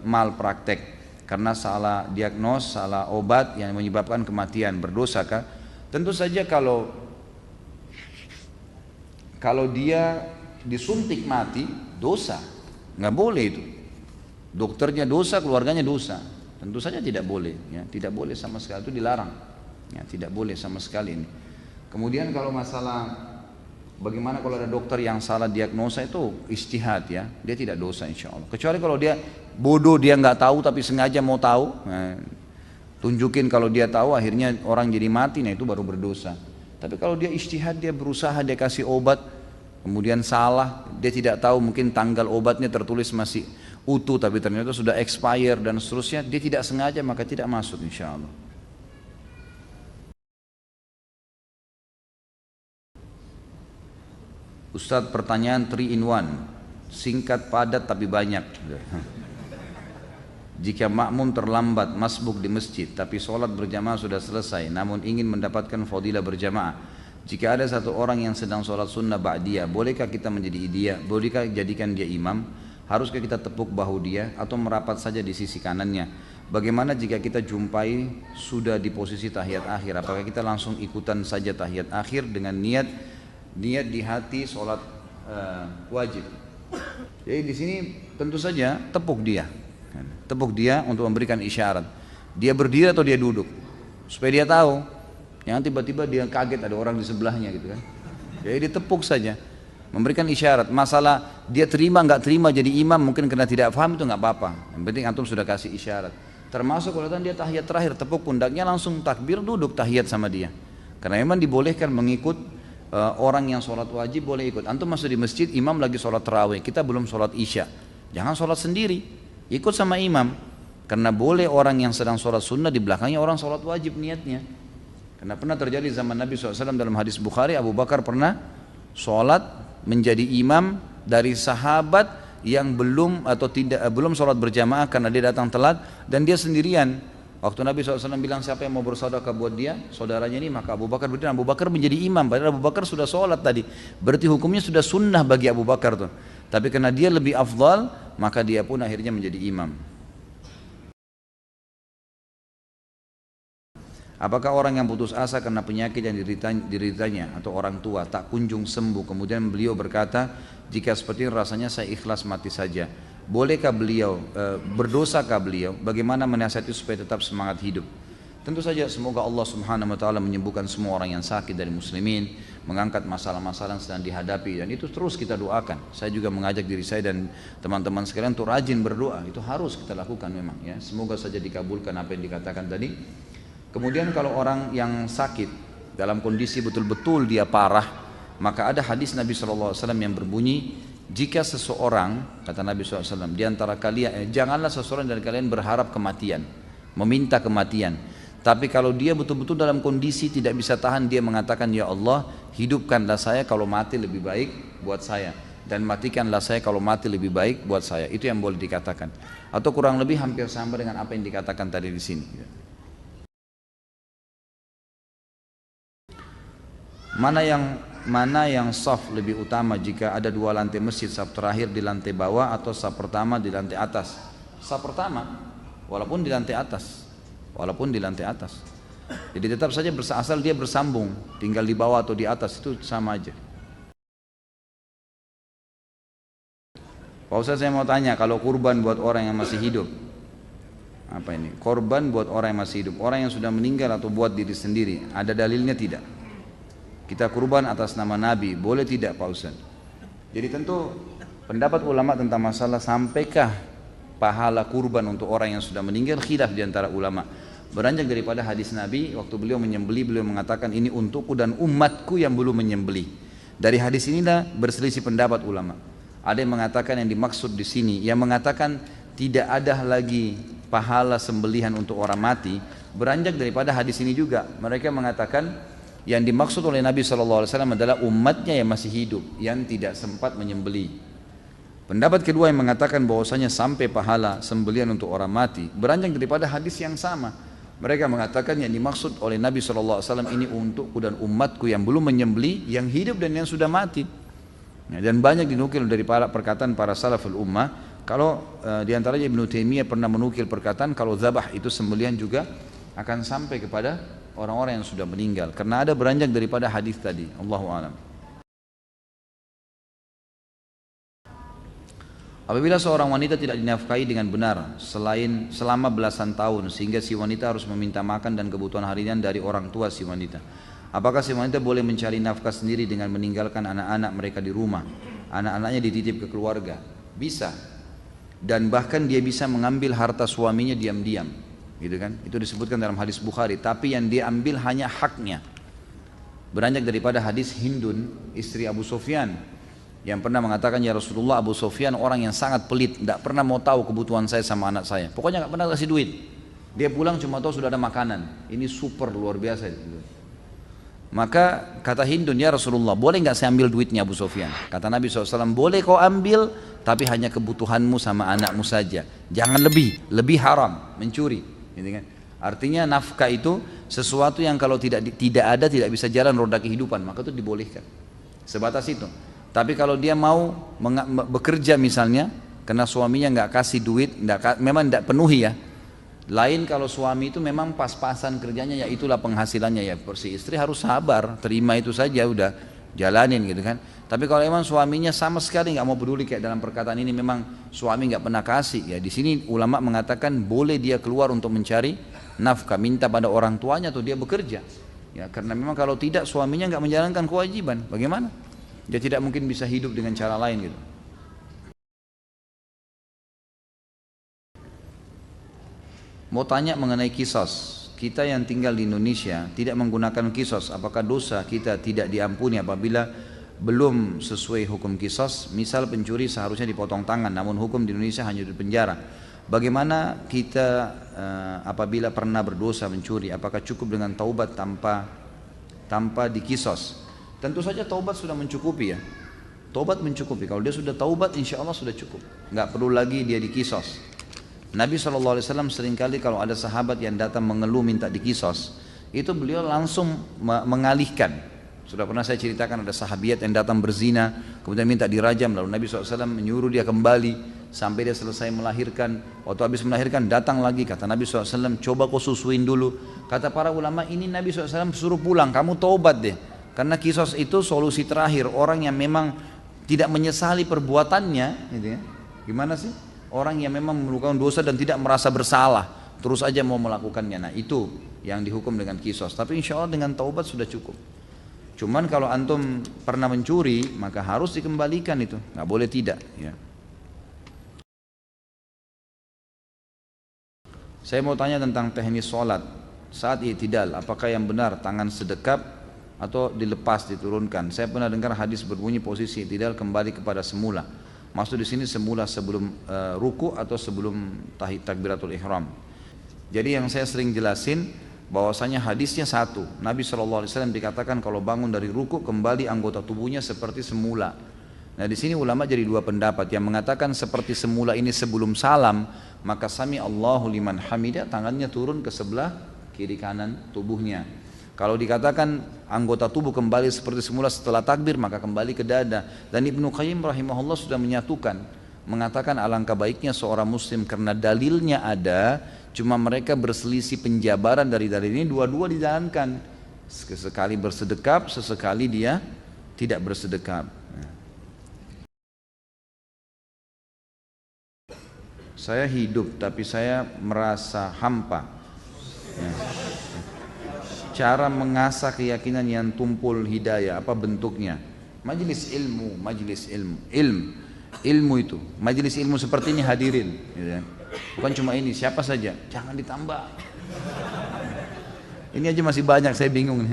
malpraktek karena salah diagnos, salah obat yang menyebabkan kematian, berdosakah? Tentu saja kalau dia disuntik mati, dosa, nggak boleh itu. Dokternya dosa, keluarganya dosa. Tentu saja tidak boleh, ya, tidak boleh sama sekali, itu dilarang, ya, tidak boleh sama sekali ini. Kemudian kalau masalah bagaimana kalau ada dokter yang salah diagnosa, itu ijtihad ya, dia tidak dosa insya Allah. Kecuali kalau dia bodoh, dia nggak tahu tapi sengaja mau tahu, nah, tunjukin kalau dia tahu akhirnya orang jadi mati, nah itu baru berdosa. Tapi kalau dia ijtihad, dia berusaha, dia kasih obat, kemudian salah, dia tidak tahu mungkin tanggal obatnya tertulis masih utuh tapi ternyata sudah expire dan seterusnya, dia tidak sengaja, maka tidak masuk insya Allah. Ustadz, pertanyaan 3 in 1, singkat padat tapi banyak. Jika makmum terlambat masbuk di masjid tapi sholat berjamaah sudah selesai namun ingin mendapatkan fadilah berjamaah, jika ada satu orang yang sedang sholat sunnah ba'diyah, bolehkah kita menjadi dia? Bolehkah jadikan dia imam? Haruskah kita tepuk bahu dia atau merapat saja di sisi kanannya? Bagaimana jika kita jumpai sudah di posisi tahiyat akhir? Apakah kita langsung ikutan saja tahiyat akhir dengan niat di hati sholat wajib? Jadi di sini tentu saja tepuk dia untuk memberikan isyarat. Dia berdiri atau dia duduk, supaya dia tahu. Jangan tiba-tiba dia kaget ada orang di sebelahnya gitu kan. Jadi ditepuk saja, memberikan isyarat. Masalah dia terima nggak terima jadi imam mungkin karena tidak paham, itu nggak apa-apa. Yang penting antum sudah kasih isyarat. Termasuk kalau dia tahiyat terakhir, tepuk pundaknya langsung takbir, duduk tahiyat sama dia. Karena memang dibolehkan mengikut orang yang sholat wajib, boleh ikut. Antum masuk di masjid, imam lagi sholat tarawih, kita belum sholat isya, jangan sholat sendiri, ikut sama imam. Karena boleh orang yang sedang sholat sunnah di belakangnya orang sholat wajib niatnya. Karena pernah terjadi zaman Nabi SAW dalam hadis Bukhari, Abu Bakar pernah sholat menjadi imam dari sahabat yang belum sholat berjamaah karena dia datang telat dan dia sendirian. Waktu Nabi SAW bilang siapa yang mau bersedekah buat dia, saudaranya ini, maka Abu Bakar berdiri. Abu Bakar menjadi imam, padahal Abu Bakar sudah sholat tadi. Berarti hukumnya sudah sunnah bagi Abu Bakar tuh. Tapi karena dia lebih afdal, maka dia pun akhirnya menjadi imam. Apakah orang yang putus asa karena penyakit yang dideritanya atau orang tua tak kunjung sembuh, kemudian beliau berkata, jika seperti ini rasanya saya ikhlas mati saja, bolehkah beliau, berdosakah beliau, bagaimana menasihati supaya tetap semangat hidup? Tentu saja semoga Allah Subhanahu wa taala menyembuhkan semua orang yang sakit dari muslimin, mengangkat masalah-masalah yang sedang dihadapi, dan itu terus kita doakan. Saya juga mengajak diri saya dan teman-teman sekalian untuk rajin berdoa. Itu harus kita lakukan memang ya. Semoga saja dikabulkan apa yang dikatakan tadi. Kemudian kalau orang yang sakit dalam kondisi betul-betul dia parah, maka ada hadis Nabi SAW yang berbunyi, jika seseorang, kata Nabi SAW, di antara kalian, janganlah seseorang dari kalian berharap kematian, meminta kematian. Tapi kalau dia betul-betul dalam kondisi tidak bisa tahan, dia mengatakan, ya Allah, hidupkanlah saya kalau mati lebih baik buat saya, dan matikanlah saya kalau mati lebih baik buat saya. Itu yang boleh dikatakan. Atau kurang lebih hampir sama dengan apa yang dikatakan tadi di sini. Mana yang saf lebih utama jika ada dua lantai masjid, saf terakhir di lantai bawah atau saf pertama di lantai atas? Saf pertama, walaupun di lantai atas. Jadi tetap saja asal dia bersambung, tinggal di bawah atau di atas itu sama aja. Pak Ustaz, saya mau tanya, kalau kurban buat orang yang masih hidup, apa ini? Korban buat orang yang masih hidup, orang yang sudah meninggal atau buat diri sendiri, ada dalilnya tidak? Kita kurban atas nama Nabi, boleh tidak Pak Ustaz? Jadi tentu pendapat ulama tentang masalah sampaikah pahala kurban untuk orang yang sudah meninggal, khilaf di antara ulama. Beranjak daripada hadis Nabi, waktu beliau menyembelih, beliau mengatakan ini untukku dan umatku yang belum menyembelih. Dari hadis inilah berselisih pendapat ulama. Ada yang mengatakan yang dimaksud di sini, yang mengatakan tidak ada lagi pahala sembelihan untuk orang mati, beranjak daripada hadis ini juga. Mereka mengatakan yang dimaksud oleh Nabi SAW adalah umatnya yang masih hidup, yang tidak sempat menyembelih. Pendapat kedua yang mengatakan bahwasanya sampai pahala sembelihan untuk orang mati, beranjak daripada hadis yang sama. Mereka mengatakan yang dimaksud oleh Nabi SAW ini untukku dan umatku yang belum menyembelih, yang hidup dan yang sudah mati. Dan banyak dinukil dari perkataan para salaful ummah. Kalau diantaranya Ibnu Taimiyah pernah menukil perkataan kalau zabah itu sembelihan juga akan sampai kepada orang-orang yang sudah meninggal, karena ada beranjak daripada hadis tadi. Allahu a'lam. Apabila seorang wanita tidak dinafkahi dengan benar selama belasan tahun, sehingga si wanita harus meminta makan dan kebutuhan harian dari orang tua si wanita, apakah si wanita boleh mencari nafkah sendiri dengan meninggalkan anak-anak mereka di rumah, anak-anaknya dititip ke keluarga? Bisa. Dan bahkan dia bisa mengambil harta suaminya diam-diam, gitu kan? Itu disebutkan dalam hadis Bukhari. Tapi yang dia ambil hanya haknya. Beranjak daripada hadis Hindun, istri Abu Sufyan, yang pernah mengatakan, ya Rasulullah, Abu Sufyan orang yang sangat pelit, tidak pernah mau tahu kebutuhan saya sama anak saya, pokoknya nggak pernah kasih duit. Dia pulang cuma tahu sudah ada makanan. Ini super luar biasa gitu. Maka kata Hindun, ya Rasulullah, boleh nggak saya ambil duitnya Abu Sufyan? Kata Nabi SAW, boleh kau ambil, tapi hanya kebutuhanmu sama anakmu saja, jangan lebih haram, mencuri, gitu kan? Artinya nafkah itu sesuatu yang kalau tidak ada, tidak bisa jalan roda kehidupan, maka itu dibolehkan, sebatas itu. Tapi kalau dia mau bekerja misalnya, karena suaminya nggak kasih duit, memang tidak penuhi ya. Lain kalau suami itu memang pas-pasan kerjanya, ya itulah penghasilannya, ya si istri harus sabar, terima itu saja, udah jalanin gitu kan. Tapi kalau memang suaminya sama sekali nggak mau peduli, kayak dalam perkataan ini memang suami nggak pernah kasih, ya di sini ulama mengatakan boleh dia keluar untuk mencari nafkah, minta pada orang tuanya atau dia bekerja, ya karena memang kalau tidak suaminya nggak menjalankan kewajiban, bagaimana? Dia tidak mungkin bisa hidup dengan cara lain gitu. Mau tanya mengenai kisos. Kita yang tinggal di Indonesia tidak menggunakan kisos. Apakah dosa kita tidak diampuni apabila belum sesuai hukum kisos? Misal pencuri seharusnya dipotong tangan, namun hukum di Indonesia hanya di penjara. Bagaimana kita apabila pernah berdosa mencuri? Apakah cukup dengan taubat tanpa dikisos? Tentu saja taubat sudah mencukupi ya. Taubat mencukupi. Kalau dia sudah taubat, insya Allah sudah cukup. Nggak perlu lagi dia dikisos. Nabi SAW seringkali kalau ada sahabat yang datang mengeluh minta dikisos, itu beliau langsung mengalihkan. Sudah pernah saya ceritakan ada sahabiat yang datang berzina, kemudian minta dirajam, lalu Nabi SAW menyuruh dia kembali sampai dia selesai melahirkan. Waktu habis melahirkan datang lagi, kata Nabi SAW, coba kau susuin dulu. Kata para ulama, ini Nabi SAW suruh pulang, kamu taubat deh. Karena kisos itu solusi terakhir, orang yang memang tidak menyesali perbuatannya, gitu ya. Gimana sih? Orang yang memang melakukan dosa dan tidak merasa bersalah, terus aja mau melakukannya. Nah itu yang dihukum dengan kisos. Tapi insya Allah dengan taubat sudah cukup. Cuman kalau antum pernah mencuri, maka harus dikembalikan itu, nggak boleh tidak. Ya. Saya mau tanya tentang teknis sholat saat i'tidal, apakah yang benar tangan sedekap atau dilepas diturunkan? Saya pernah dengar hadis berbunyi posisi i'tidal kembali kepada semula. Maksud di sini semula sebelum ruku atau sebelum takbiratul ihram. Jadi yang saya sering jelasin bahwasanya hadisnya satu. Nabi SAW dikatakan kalau bangun dari ruku kembali anggota tubuhnya seperti semula. Nah di sini ulama jadi dua pendapat. Yang mengatakan seperti semula ini sebelum salam, maka sami Allahu liman hamidah, tangannya turun ke sebelah kiri kanan tubuhnya. Kalau dikatakan anggota tubuh kembali seperti semula setelah takbir, maka kembali ke dada. Dan Ibnu Qayyim rahimahullah sudah menyatukan, mengatakan alangkah baiknya seorang muslim karena dalilnya ada, cuma mereka berselisih penjabaran dari dalil ini, dua-dua dijalankan. Sesekali bersedekap, sesekali dia tidak bersedekap. Saya hidup tapi saya merasa hampa. Cara mengasah keyakinan yang tumpul hidayah, apa bentuknya? Majelis ilmu, ilmu itu, majelis ilmu seperti ini hadirin, gitu. Bukan cuma ini, siapa saja, jangan ditambah. Ini aja masih banyak, saya bingung.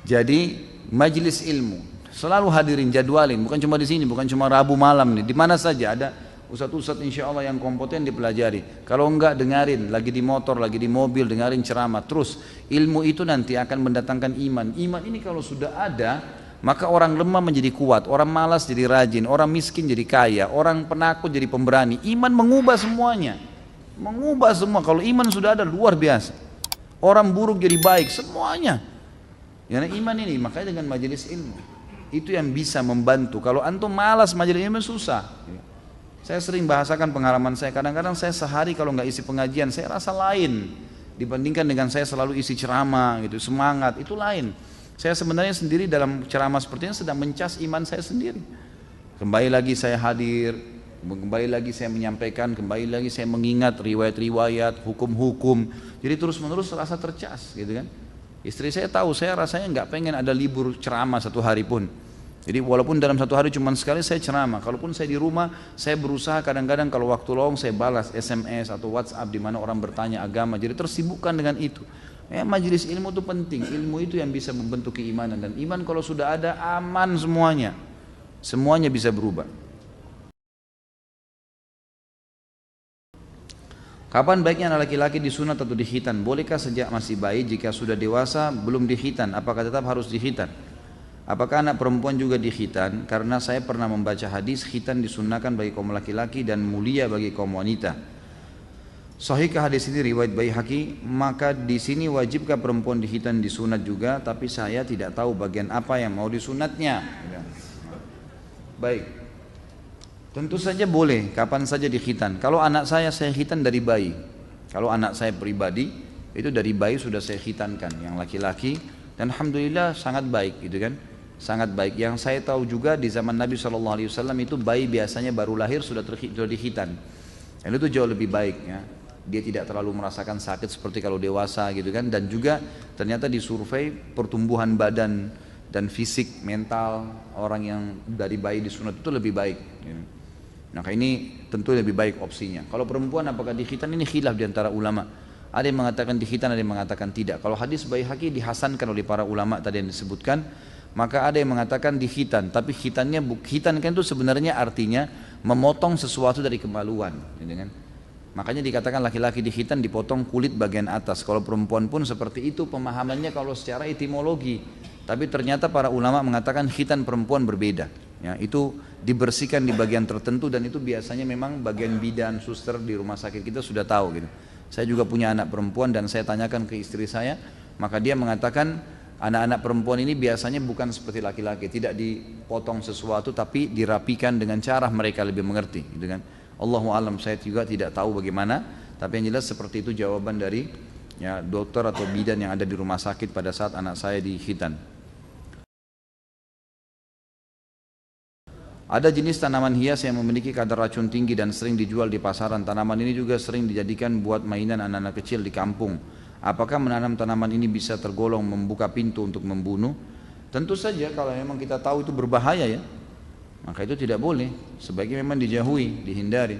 Jadi majelis ilmu selalu hadirin, jadwalin, bukan cuma di sini, bukan cuma Rabu malam nih, di mana saja ada. Ustadz-ustadz insya Allah yang kompeten dipelajari. Kalau enggak dengarin, lagi di motor, lagi di mobil, dengarin ceramah. Terus ilmu itu nanti akan mendatangkan iman. Iman ini kalau sudah ada, maka orang lemah menjadi kuat, orang malas jadi rajin, orang miskin jadi kaya, orang penakut jadi pemberani. Iman mengubah semuanya, mengubah semua. Kalau iman sudah ada luar biasa. Orang buruk jadi baik, semuanya. Karena iman ini, makanya dengan majelis ilmu itu yang bisa membantu. Kalau antum malas majelis ilmu susah. Saya sering bahasakan pengalaman saya, kadang-kadang saya sehari kalau nggak isi pengajian, saya rasa lain dibandingkan dengan saya selalu isi ceramah gitu, semangat, itu lain. Saya sebenarnya sendiri dalam ceramah seperti ini sedang mencas iman saya sendiri. Kembali lagi saya hadir, kembali lagi saya menyampaikan, kembali lagi saya mengingat riwayat-riwayat, hukum-hukum. Jadi terus-menerus rasa tercas gitu kan. Istri saya tahu, saya rasanya nggak pengen ada libur ceramah satu hari pun. Jadi walaupun dalam satu hari cuma sekali saya ceramah, kalaupun saya di rumah, saya berusaha kadang-kadang kalau waktu lowong saya balas SMS atau WhatsApp di mana orang bertanya agama, jadi tersibukkan dengan itu. Majelis ilmu itu penting, ilmu itu yang bisa membentuk keimanan, dan iman kalau sudah ada aman semuanya, semuanya bisa berubah. Kapan baiknya anak laki-laki disunat atau dikhitan? Bolehkah sejak masih bayi, jika sudah dewasa belum dikhitan, apakah tetap harus dikhitan? Apakah anak perempuan juga dikhitan? Karena saya pernah membaca hadis khitan disunnahkan bagi kaum laki-laki dan mulia bagi kaum wanita. Sahihkah hadis ini riwayat Baihaqi? Maka di sini wajibkah perempuan dikhitan disunat juga? Tapi saya tidak tahu bagian apa yang mau disunatnya. Baik. Tentu saja boleh, kapan saja dikhitan. Kalau anak saya khitan dari bayi. Kalau anak saya pribadi itu dari bayi sudah saya khitankan, yang laki-laki, dan alhamdulillah sangat baik gitu kan. Sangat baik. Yang saya tahu juga di zaman Nabi SAW itu bayi biasanya baru lahir sudah dikhitan. Dan itu jauh lebih baik ya. Dia tidak terlalu merasakan sakit seperti kalau dewasa gitu kan. Dan juga ternyata disurvei pertumbuhan badan dan fisik mental orang yang dari bayi disunat itu lebih baik gitu. Maka ini tentu lebih baik opsinya. Kalau perempuan apakah dikhitan, ini khilaf di antara ulama. Ada yang mengatakan dikhitan, ada yang mengatakan tidak. Kalau hadis Baihaqi dihasankan oleh para ulama tadi yang disebutkan, maka ada yang mengatakan dikhitan, tapi khitannya khitan kan itu sebenarnya artinya memotong sesuatu dari kemaluan, gitu kan? Makanya dikatakan laki-laki dikhitan dipotong kulit bagian atas. Kalau perempuan pun seperti itu pemahamannya kalau secara etimologi. Tapi ternyata para ulama mengatakan khitan perempuan berbeda. Ya, itu dibersihkan di bagian tertentu dan itu biasanya memang bagian bidan, suster di rumah sakit kita sudah tahu gitu. Saya juga punya anak perempuan dan saya tanyakan ke istri saya, maka dia mengatakan anak-anak perempuan ini biasanya bukan seperti laki-laki, tidak dipotong sesuatu tapi dirapikan dengan cara mereka lebih mengerti, gitu kan. Allahu alam, saya juga tidak tahu bagaimana, tapi yang jelas seperti itu jawaban dari ya dokter atau bidan yang ada di rumah sakit pada saat anak saya dikhitan. Ada jenis tanaman hias yang memiliki kadar racun tinggi dan sering dijual di pasaran. Tanaman ini juga sering dijadikan buat mainan anak-anak kecil di kampung. Apakah menanam tanaman ini bisa tergolong membuka pintu untuk membunuh? Tentu saja kalau memang kita tahu itu berbahaya ya, maka itu tidak boleh. Sebaiknya memang dijauhi, dihindari.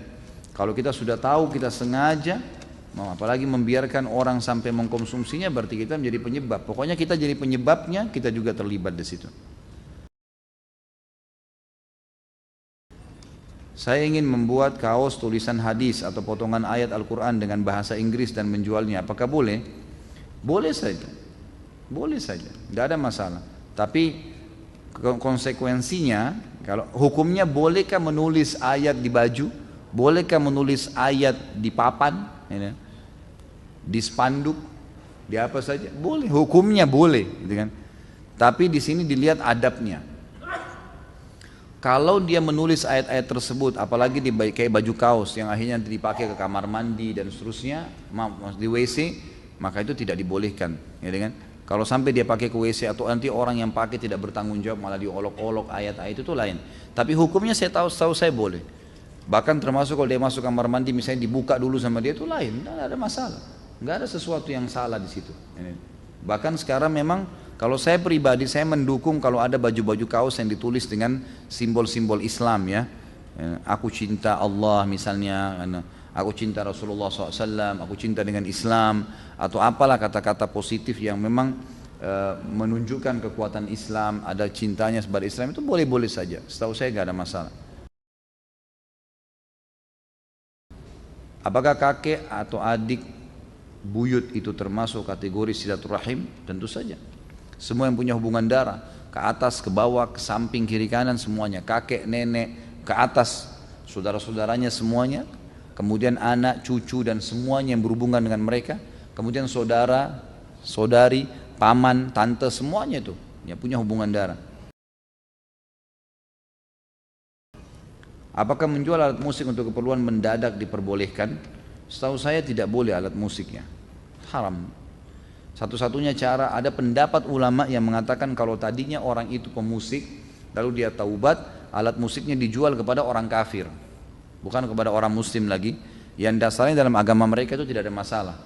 Kalau kita sudah tahu, kita sengaja, apalagi membiarkan orang sampai mengkonsumsinya, berarti kita menjadi penyebab. Pokoknya kita jadi penyebabnya, kita juga terlibat di situ. Saya ingin membuat kaos tulisan hadis atau potongan ayat Al-Quran dengan bahasa Inggris dan menjualnya. Apakah boleh? Boleh saja. Boleh saja. Tidak ada masalah. Tapi konsekuensinya, kalau hukumnya bolehkah menulis ayat di baju? Bolehkah menulis ayat di papan? Di spanduk? Di apa saja? Boleh. Hukumnya boleh. Gitu kan? Tapi di sini dilihat adabnya. Kalau dia menulis ayat-ayat tersebut, apalagi di kayak baju kaos yang akhirnya dipakai ke kamar mandi dan seterusnya, di WC, maka itu tidak dibolehkan, ya kan? Kalau sampai dia pakai ke WC atau nanti orang yang pakai tidak bertanggung jawab malah diolok-olok ayat-ayat itu lain. Tapi hukumnya saya tahu saya boleh. Bahkan termasuk kalau dia masuk kamar mandi misalnya dibuka dulu sama dia itu lain, tidak ada masalah, nggak ada sesuatu yang salah di situ. Bahkan sekarang memang kalau saya pribadi, saya mendukung kalau ada baju-baju kaos yang ditulis dengan simbol-simbol Islam ya. Aku cinta Allah misalnya, aku cinta Rasulullah SAW, aku cinta dengan Islam, atau apalah kata-kata positif yang memang menunjukkan kekuatan Islam, ada cintanya kepada Islam, itu boleh-boleh saja. Setahu saya nggak ada masalah. Apakah kakek atau adik buyut itu termasuk kategori silaturahim? Tentu saja. Semua yang punya hubungan darah, ke atas, ke bawah, ke samping, kiri kanan semuanya, kakek, nenek, ke atas, saudara-saudaranya semuanya, kemudian anak, cucu dan semuanya yang berhubungan dengan mereka, kemudian saudara, saudari, paman, tante, semuanya itu yang punya hubungan darah. Apakah menjual alat musik untuk keperluan mendadak diperbolehkan? Setahu saya tidak boleh alat musiknya, haram. Satu-satunya cara, ada pendapat ulama yang mengatakan kalau tadinya orang itu pemusik, lalu dia taubat, alat musiknya dijual kepada orang kafir, bukan kepada orang muslim lagi, yang dasarnya dalam agama mereka itu tidak ada masalah.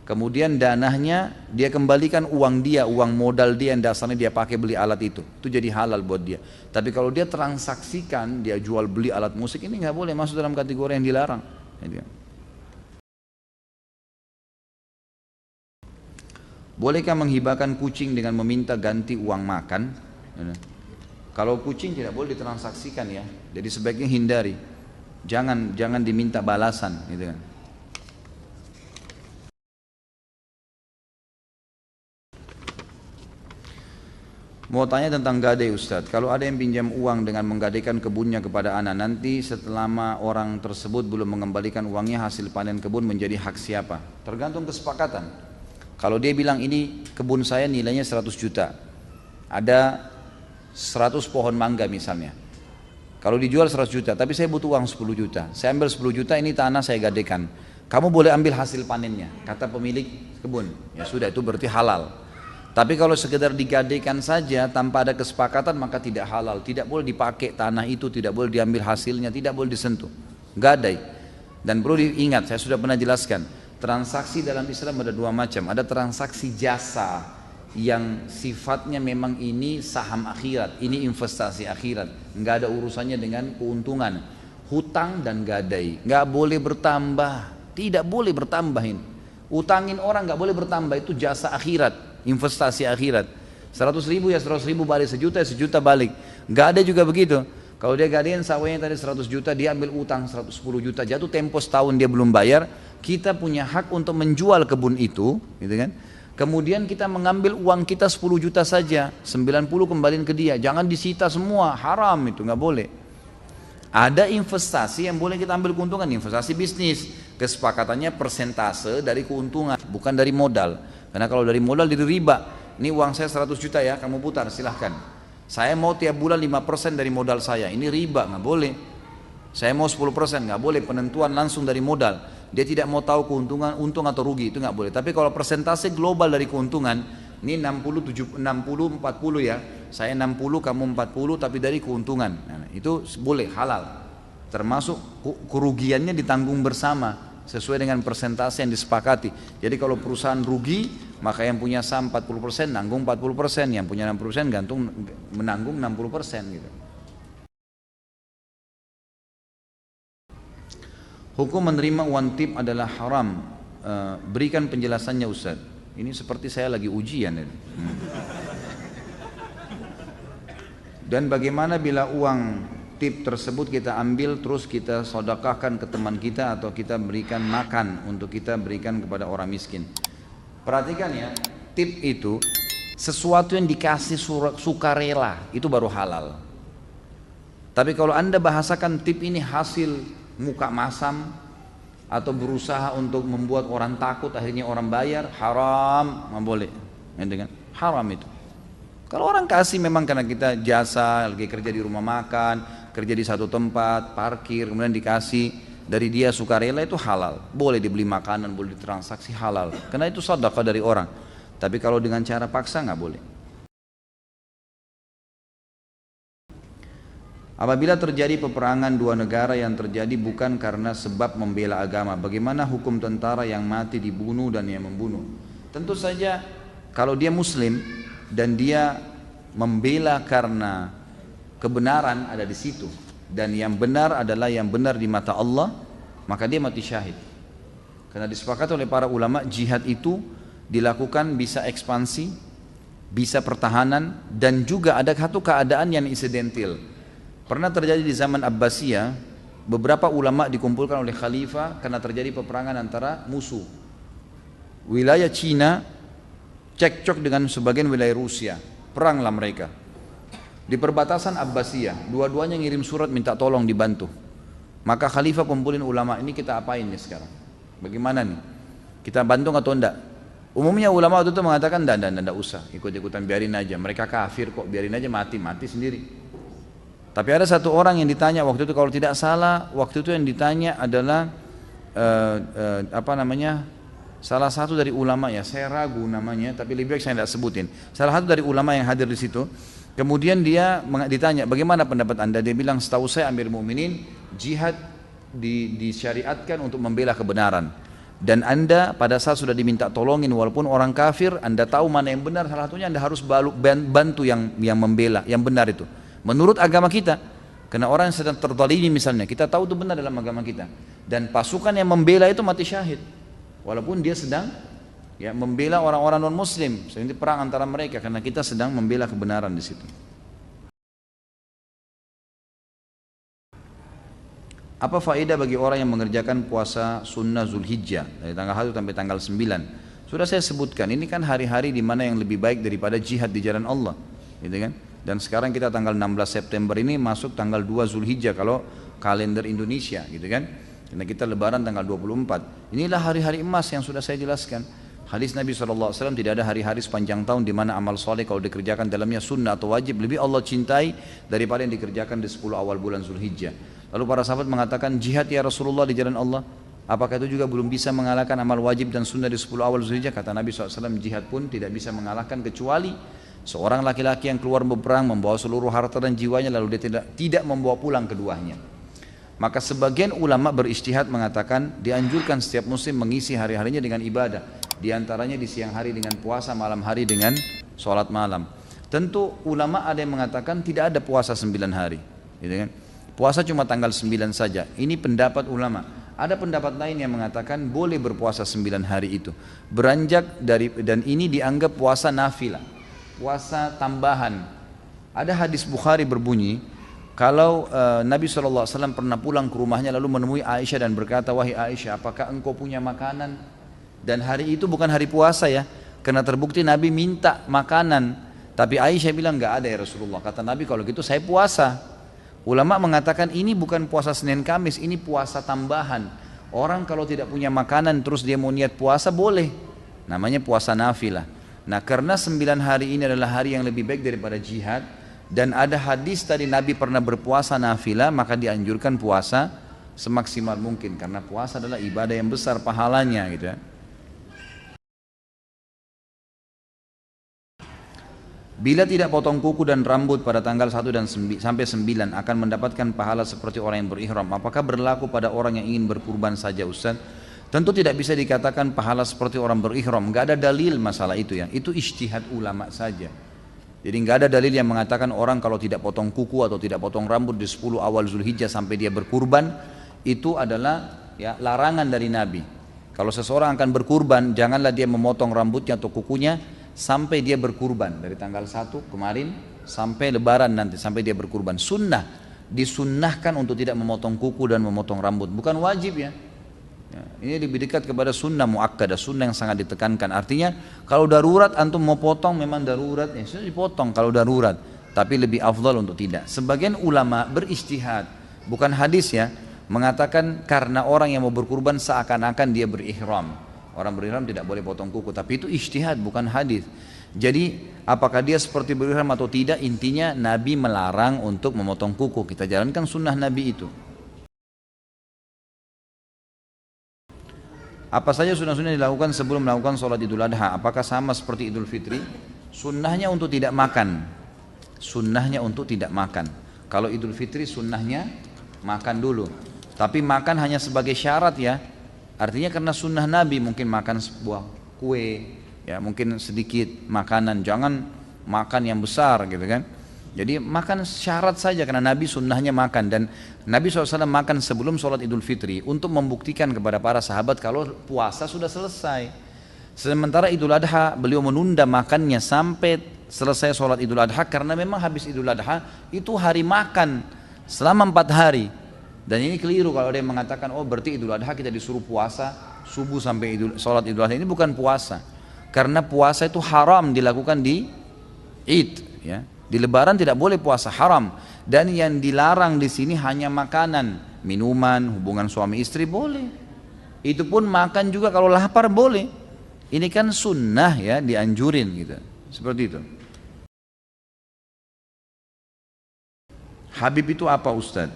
Kemudian danahnya dia kembalikan uang dia, uang modal dia yang dasarnya dia pakai beli alat itu jadi halal buat dia. Tapi kalau dia transaksikan, dia jual beli alat musik, ini nggak boleh, masuk dalam kategori yang dilarang. Bolehkah menghibahkan kucing dengan meminta ganti uang makan? Kalau kucing tidak boleh ditransaksikan ya, jadi sebaiknya hindari. Jangan diminta balasan, gitu kan. Mau tanya tentang gadai Ustadz, kalau ada yang pinjam uang dengan menggadaikan kebunnya kepada anak, nanti setelah orang tersebut belum mengembalikan uangnya, hasil panen kebun menjadi hak siapa? Tergantung kesepakatan. Kalau dia bilang ini kebun saya nilainya 100 juta, ada 100 pohon mangga misalnya. Kalau dijual 100 juta, tapi saya butuh uang 10 juta. Saya ambil 10 juta, ini tanah saya gadaikan. Kamu boleh ambil hasil panennya, kata pemilik kebun. Ya sudah, itu berarti halal. Tapi kalau sekedar digadaikan saja tanpa ada kesepakatan, maka tidak halal. Tidak boleh dipakai tanah itu, tidak boleh diambil hasilnya, tidak boleh disentuh. Gadai. Dan perlu diingat, saya sudah pernah jelaskan, transaksi dalam Islam ada dua macam. Ada transaksi jasa yang sifatnya memang ini saham akhirat, ini investasi akhirat, nggak ada urusannya dengan keuntungan. Hutang dan gadai nggak boleh bertambah, tidak boleh bertambahin. Utangin orang nggak boleh bertambah, itu jasa akhirat, investasi akhirat. 100 ribu ya 100 ribu balik, sejuta ya sejuta balik. Nggak ada juga begitu. Kalau dia gadein sawahnya tadi 100 juta, dia ambil utang 110 juta, jatuh tempo setahun dia belum bayar, kita punya hak untuk menjual kebun itu, gitu kan? Kemudian kita mengambil uang kita 10 juta saja, 90 kembaliin ke dia, jangan disita semua, haram itu, nggak boleh. Ada investasi yang boleh kita ambil keuntungan, investasi bisnis, kesepakatannya persentase dari keuntungan, bukan dari modal. Karena kalau dari modal jadi riba, ini uang saya 100 juta ya, kamu putar silahkan. Saya mau tiap bulan 5% dari modal saya, ini riba, nggak boleh. Saya mau 10%, nggak boleh, penentuan langsung dari modal. Dia tidak mau tahu keuntungan, untung atau rugi, itu nggak boleh. Tapi kalau persentase global dari keuntungan, ini 60, 40 ya, saya 60, kamu 40, tapi dari keuntungan. Nah, Itu boleh, halal. Termasuk kerugiannya ditanggung bersama sesuai dengan persentase yang disepakati. Jadi kalau perusahaan rugi, maka yang punya saham 40% nanggung 40%, yang punya 60% menanggung 60% gitu. Hukum menerima uang tip adalah haram. Berikan penjelasannya Ustaz. Ini seperti saya lagi ujian ini. Dan bagaimana bila uang tip tersebut kita ambil terus kita sedekahkan ke teman kita atau kita berikan makan untuk kita berikan kepada orang miskin. Perhatikan ya, tip itu sesuatu yang dikasih sukarela, itu baru halal. Tapi kalau Anda bahasakan tip ini hasil muka masam atau berusaha untuk membuat orang takut akhirnya orang bayar, haram, nggak boleh. Haram itu. Kalau orang kasih memang karena kita jasa, lagi kerja di rumah makan, kerja di satu tempat, parkir, kemudian dikasih dari dia sukarela, itu halal. Boleh dibeli makanan, boleh ditransaksi, halal. Karena itu sedekah dari orang. Tapi kalau dengan cara paksa nggak boleh. Apabila terjadi peperangan dua negara yang terjadi bukan karena sebab membela agama, bagaimana hukum tentara yang mati dibunuh dan yang membunuh? Tentu saja kalau dia muslim dan dia membela karena kebenaran ada di situ dan yang benar adalah yang benar di mata Allah, maka dia mati syahid. Karena disepakati oleh para ulama jihad itu dilakukan bisa ekspansi, bisa pertahanan, dan juga ada satu keadaan yang insidental. Pernah terjadi di zaman Abbasiyah, beberapa ulama dikumpulkan oleh khalifah karena terjadi peperangan antara musuh. Wilayah Cina cekcok dengan sebagian wilayah Rusia, peranglah mereka. Di perbatasan Abbasiyah, dua-duanya ngirim surat minta tolong dibantu. Maka khalifah kumpulin ulama, ini kita apain nih sekarang? Bagaimana nih? Kita bantu atau enggak? Umumnya ulama waktu itu mengatakan enggak usah, ikut-ikutan biarin aja. Mereka kafir kok, biarin aja mati sendiri. Tapi ada satu orang yang ditanya waktu itu, kalau tidak salah, waktu itu yang ditanya adalah salah satu dari ulama, ya saya ragu namanya, tapi lebih baik saya tidak sebutin. Salah satu dari ulama yang hadir di situ. Kemudian dia ditanya, bagaimana pendapat anda? Dia bilang, setahu saya Amir Mu'minin, jihad disyariatkan untuk membela kebenaran. Dan anda pada saat sudah diminta tolongin walaupun orang kafir, anda tahu mana yang benar, salah satunya anda harus bantu yang membela, yang benar itu. Menurut agama kita, karena orang yang sedang terzalimi misalnya, kita tahu itu benar dalam agama kita. Dan pasukan yang membela itu mati syahid. Walaupun dia sedang membela orang-orang non-muslim, sehingga perang antara mereka karena kita sedang membela kebenaran di situ. Apa faedah bagi orang yang mengerjakan puasa sunnah Zulhijjah dari tanggal 1 sampai tanggal 9? Sudah saya sebutkan, ini kan hari-hari di mana yang lebih baik daripada jihad di jalan Allah, gitu kan? Dan sekarang kita tanggal 16 September ini masuk tanggal 2 Zulhijjah kalau kalender Indonesia, gitu kan? Karena kita lebaran tanggal 24. Inilah hari-hari emas yang sudah saya jelaskan. Hadis Nabi SAW, tidak ada hari-hari sepanjang tahun di mana amal soleh kalau dikerjakan dalamnya sunnah atau wajib lebih Allah cintai daripada yang dikerjakan di 10 awal bulan Zulhijjah. Lalu para sahabat mengatakan, jihad ya Rasulullah di jalan Allah, apakah itu juga belum bisa mengalahkan amal wajib dan sunnah di 10 awal Zulhijjah? Kata Nabi SAW, jihad pun tidak bisa mengalahkan kecuali seorang laki-laki yang keluar berperang membawa seluruh harta dan jiwanya lalu dia tidak membawa pulang keduanya. Maka sebagian ulama berijtihad mengatakan dianjurkan setiap muslim mengisi hari-harinya dengan ibadah. Di antaranya di siang hari dengan puasa, malam hari dengan sholat malam. Tentu ulama ada yang mengatakan tidak ada puasa 9 hari, gitu kan? Puasa cuma tanggal 9 saja. Ini pendapat ulama. Ada pendapat lain yang mengatakan boleh berpuasa 9 hari itu. Beranjak dari, dan ini dianggap puasa nafilah, puasa tambahan. Ada hadis Bukhari berbunyi, kalau Nabi SAW pernah pulang ke rumahnya lalu menemui Aisyah dan berkata, wahai Aisyah, apakah engkau punya makanan? Dan hari itu bukan hari puasa ya, karena terbukti Nabi minta makanan. Tapi Aisyah bilang, enggak ada ya Rasulullah. Kata Nabi, kalau gitu saya puasa. Ulama mengatakan ini bukan puasa Senin Kamis, ini puasa tambahan. Orang kalau tidak punya makanan terus dia mau niat puasa boleh. Namanya puasa nafilah. Nah karena 9 hari ini adalah hari yang lebih baik daripada jihad, dan ada hadis tadi Nabi pernah berpuasa nafilah, maka dianjurkan puasa semaksimal mungkin karena puasa adalah ibadah yang besar pahalanya, gitu ya. Bila tidak potong kuku dan rambut pada tanggal 1 dan sampai 9 akan mendapatkan pahala seperti orang yang berihram. Apakah berlaku pada orang yang ingin berkurban saja Ustaz? Tentu tidak bisa dikatakan pahala seperti orang berihram. Enggak ada dalil masalah itu ya. Itu ijtihad ulama saja. Jadi enggak ada dalil yang mengatakan orang kalau tidak potong kuku atau tidak potong rambut di 10 awal Zulhijjah sampai dia berkurban itu adalah ya larangan dari Nabi. Kalau seseorang akan berkurban, janganlah dia memotong rambutnya atau kukunya sampai dia berkurban dari tanggal 1 kemarin sampai lebaran nanti sampai dia berkurban. Sunnah, disunnahkan untuk tidak memotong kuku dan memotong rambut, bukan wajib ya. Ini lebih dekat kepada sunnah muakkadah, sunnah yang sangat ditekankan. Artinya kalau darurat antum mau potong memang darurat ya sudah dipotong kalau darurat, tapi lebih afdal untuk tidak. Sebagian ulama berijtihad, bukan hadis ya, mengatakan karena orang yang mau berkurban seakan-akan dia berihram. Orang berihram tidak boleh potong kuku, tapi itu ijtihad bukan hadis. Jadi apakah dia seperti berihram atau tidak, intinya Nabi melarang untuk memotong kuku. Kita jalankan sunnah Nabi itu. Apa saja sunnah-sunnah dilakukan sebelum melakukan sholat Idul Adha? Apakah sama seperti Idul Fitri? Sunnahnya untuk tidak makan. Sunnahnya untuk tidak makan. Kalau Idul Fitri sunnahnya makan dulu. Tapi makan hanya sebagai syarat ya. Artinya karena sunnah Nabi mungkin makan sebuah kue, ya mungkin sedikit makanan, jangan makan yang besar gitu kan. Jadi makan syarat saja karena Nabi sunnahnya makan, dan Nabi SAW makan sebelum sholat Idul Fitri untuk membuktikan kepada para sahabat kalau puasa sudah selesai. Sementara Idul Adha beliau menunda makannya sampai selesai sholat Idul Adha karena memang habis Idul Adha itu hari makan selama 4 hari. Dan ini keliru kalau ada yang mengatakan oh berarti Idul Adha kita disuruh puasa subuh sampai sholat Idul Adha. Ini bukan puasa, karena puasa itu haram dilakukan di Id ya. Di Lebaran tidak boleh puasa, haram. Dan yang dilarang di sini hanya makanan, minuman, hubungan suami istri boleh. Itu pun makan juga kalau lapar boleh. Ini kan sunnah ya, dianjurin gitu. Seperti itu. Habib itu apa Ustaz?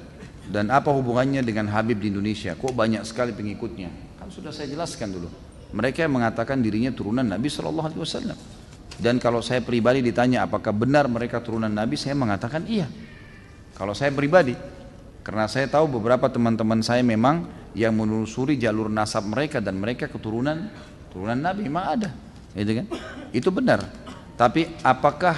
Dan apa hubungannya dengan Habib di Indonesia? Kok banyak sekali pengikutnya? Kan sudah saya jelaskan dulu. Mereka yang mengatakan dirinya turunan Nabi SAW. Dan kalau saya pribadi ditanya apakah benar mereka turunan Nabi, saya mengatakan iya. Kalau saya pribadi, karena saya tahu beberapa teman-teman saya memang yang menelusuri jalur nasab mereka dan mereka keturunan Nabi memang ada, gitu kan? Itu benar. Tapi apakah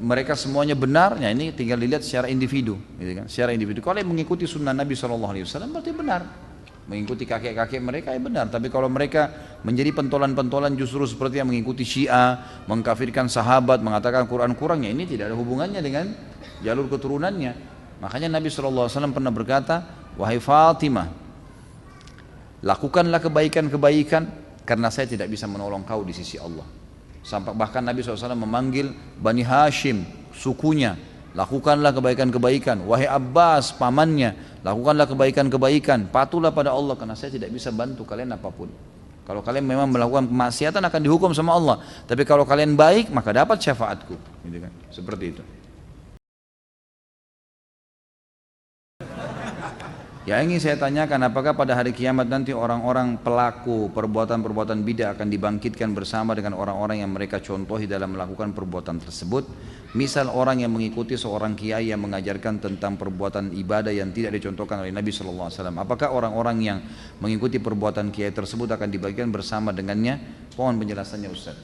mereka semuanya benar? Ya ini tinggal dilihat secara individu, gitu kan? Secara individu. Kalau yang mengikuti sunnah Nabi SAW berarti benar. Mengikuti kakek-kakek mereka ya benar. Tapi kalau mereka menjadi pentolan-pentolan justru seperti yang mengikuti Syiah, mengkafirkan sahabat, mengatakan Quran kurangnya, ini tidak ada hubungannya dengan jalur keturunannya. Makanya Nabi SAW pernah berkata, wahai Fatimah, lakukanlah kebaikan-kebaikan karena saya tidak bisa menolong kau di sisi Allah. Sampai bahkan Nabi SAW memanggil Bani Hashim, sukunya, lakukanlah kebaikan-kebaikan. Wahai Abbas, pamannya, lakukanlah kebaikan-kebaikan. Patuhlah pada Allah karena saya tidak bisa bantu kalian apapun. Kalau kalian memang melakukan kemaksiatan akan dihukum sama Allah. Tapi kalau kalian baik maka dapat syafaatku. Gitu kan? Seperti itu. Ya ingin saya tanyakan, apakah pada hari kiamat nanti orang-orang pelaku perbuatan-perbuatan bidah akan dibangkitkan bersama dengan orang-orang yang mereka contohi dalam melakukan perbuatan tersebut? Misal orang yang mengikuti seorang kiai yang mengajarkan tentang perbuatan ibadah yang tidak dicontohkan oleh Nabi SAW. Apakah orang-orang yang mengikuti perbuatan kiai tersebut akan dibangkitkan bersama dengannya? Mohon penjelasannya Ustaz.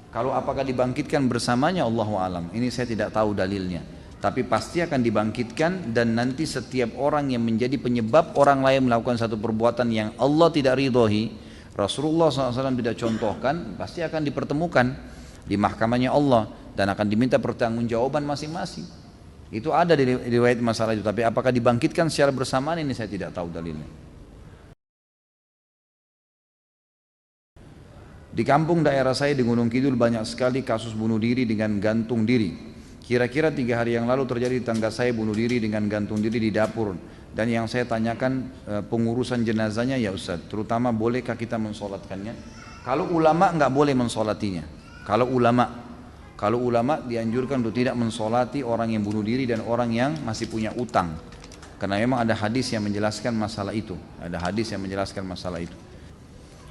Kalau apakah dibangkitkan bersamanya, Allahu a'lam. Ini saya tidak tahu dalilnya. Tapi pasti akan dibangkitkan, dan nanti setiap orang yang menjadi penyebab orang lain melakukan satu perbuatan yang Allah tidak ridhoi, Rasulullah SAW tidak contohkan, pasti akan dipertemukan di mahkamahnya Allah dan akan diminta pertanggungjawaban masing-masing. Itu ada di riwayat masalah itu, tapi apakah dibangkitkan secara bersamaan ini saya tidak tahu dalilnya. Di kampung daerah saya di Gunung Kidul banyak sekali kasus bunuh diri dengan gantung diri. Kira-kira 3 hari yang lalu terjadi di tangga saya bunuh diri dengan gantung diri di dapur. Dan yang saya tanyakan pengurusan jenazahnya ya Ustaz, terutama bolehkah kita mensolatkannya? Kalau ulama nggak boleh mensolatinya. Kalau ulama dianjurkan untuk tidak mensolati orang yang bunuh diri dan orang yang masih punya utang. Karena memang ada hadis yang menjelaskan masalah itu.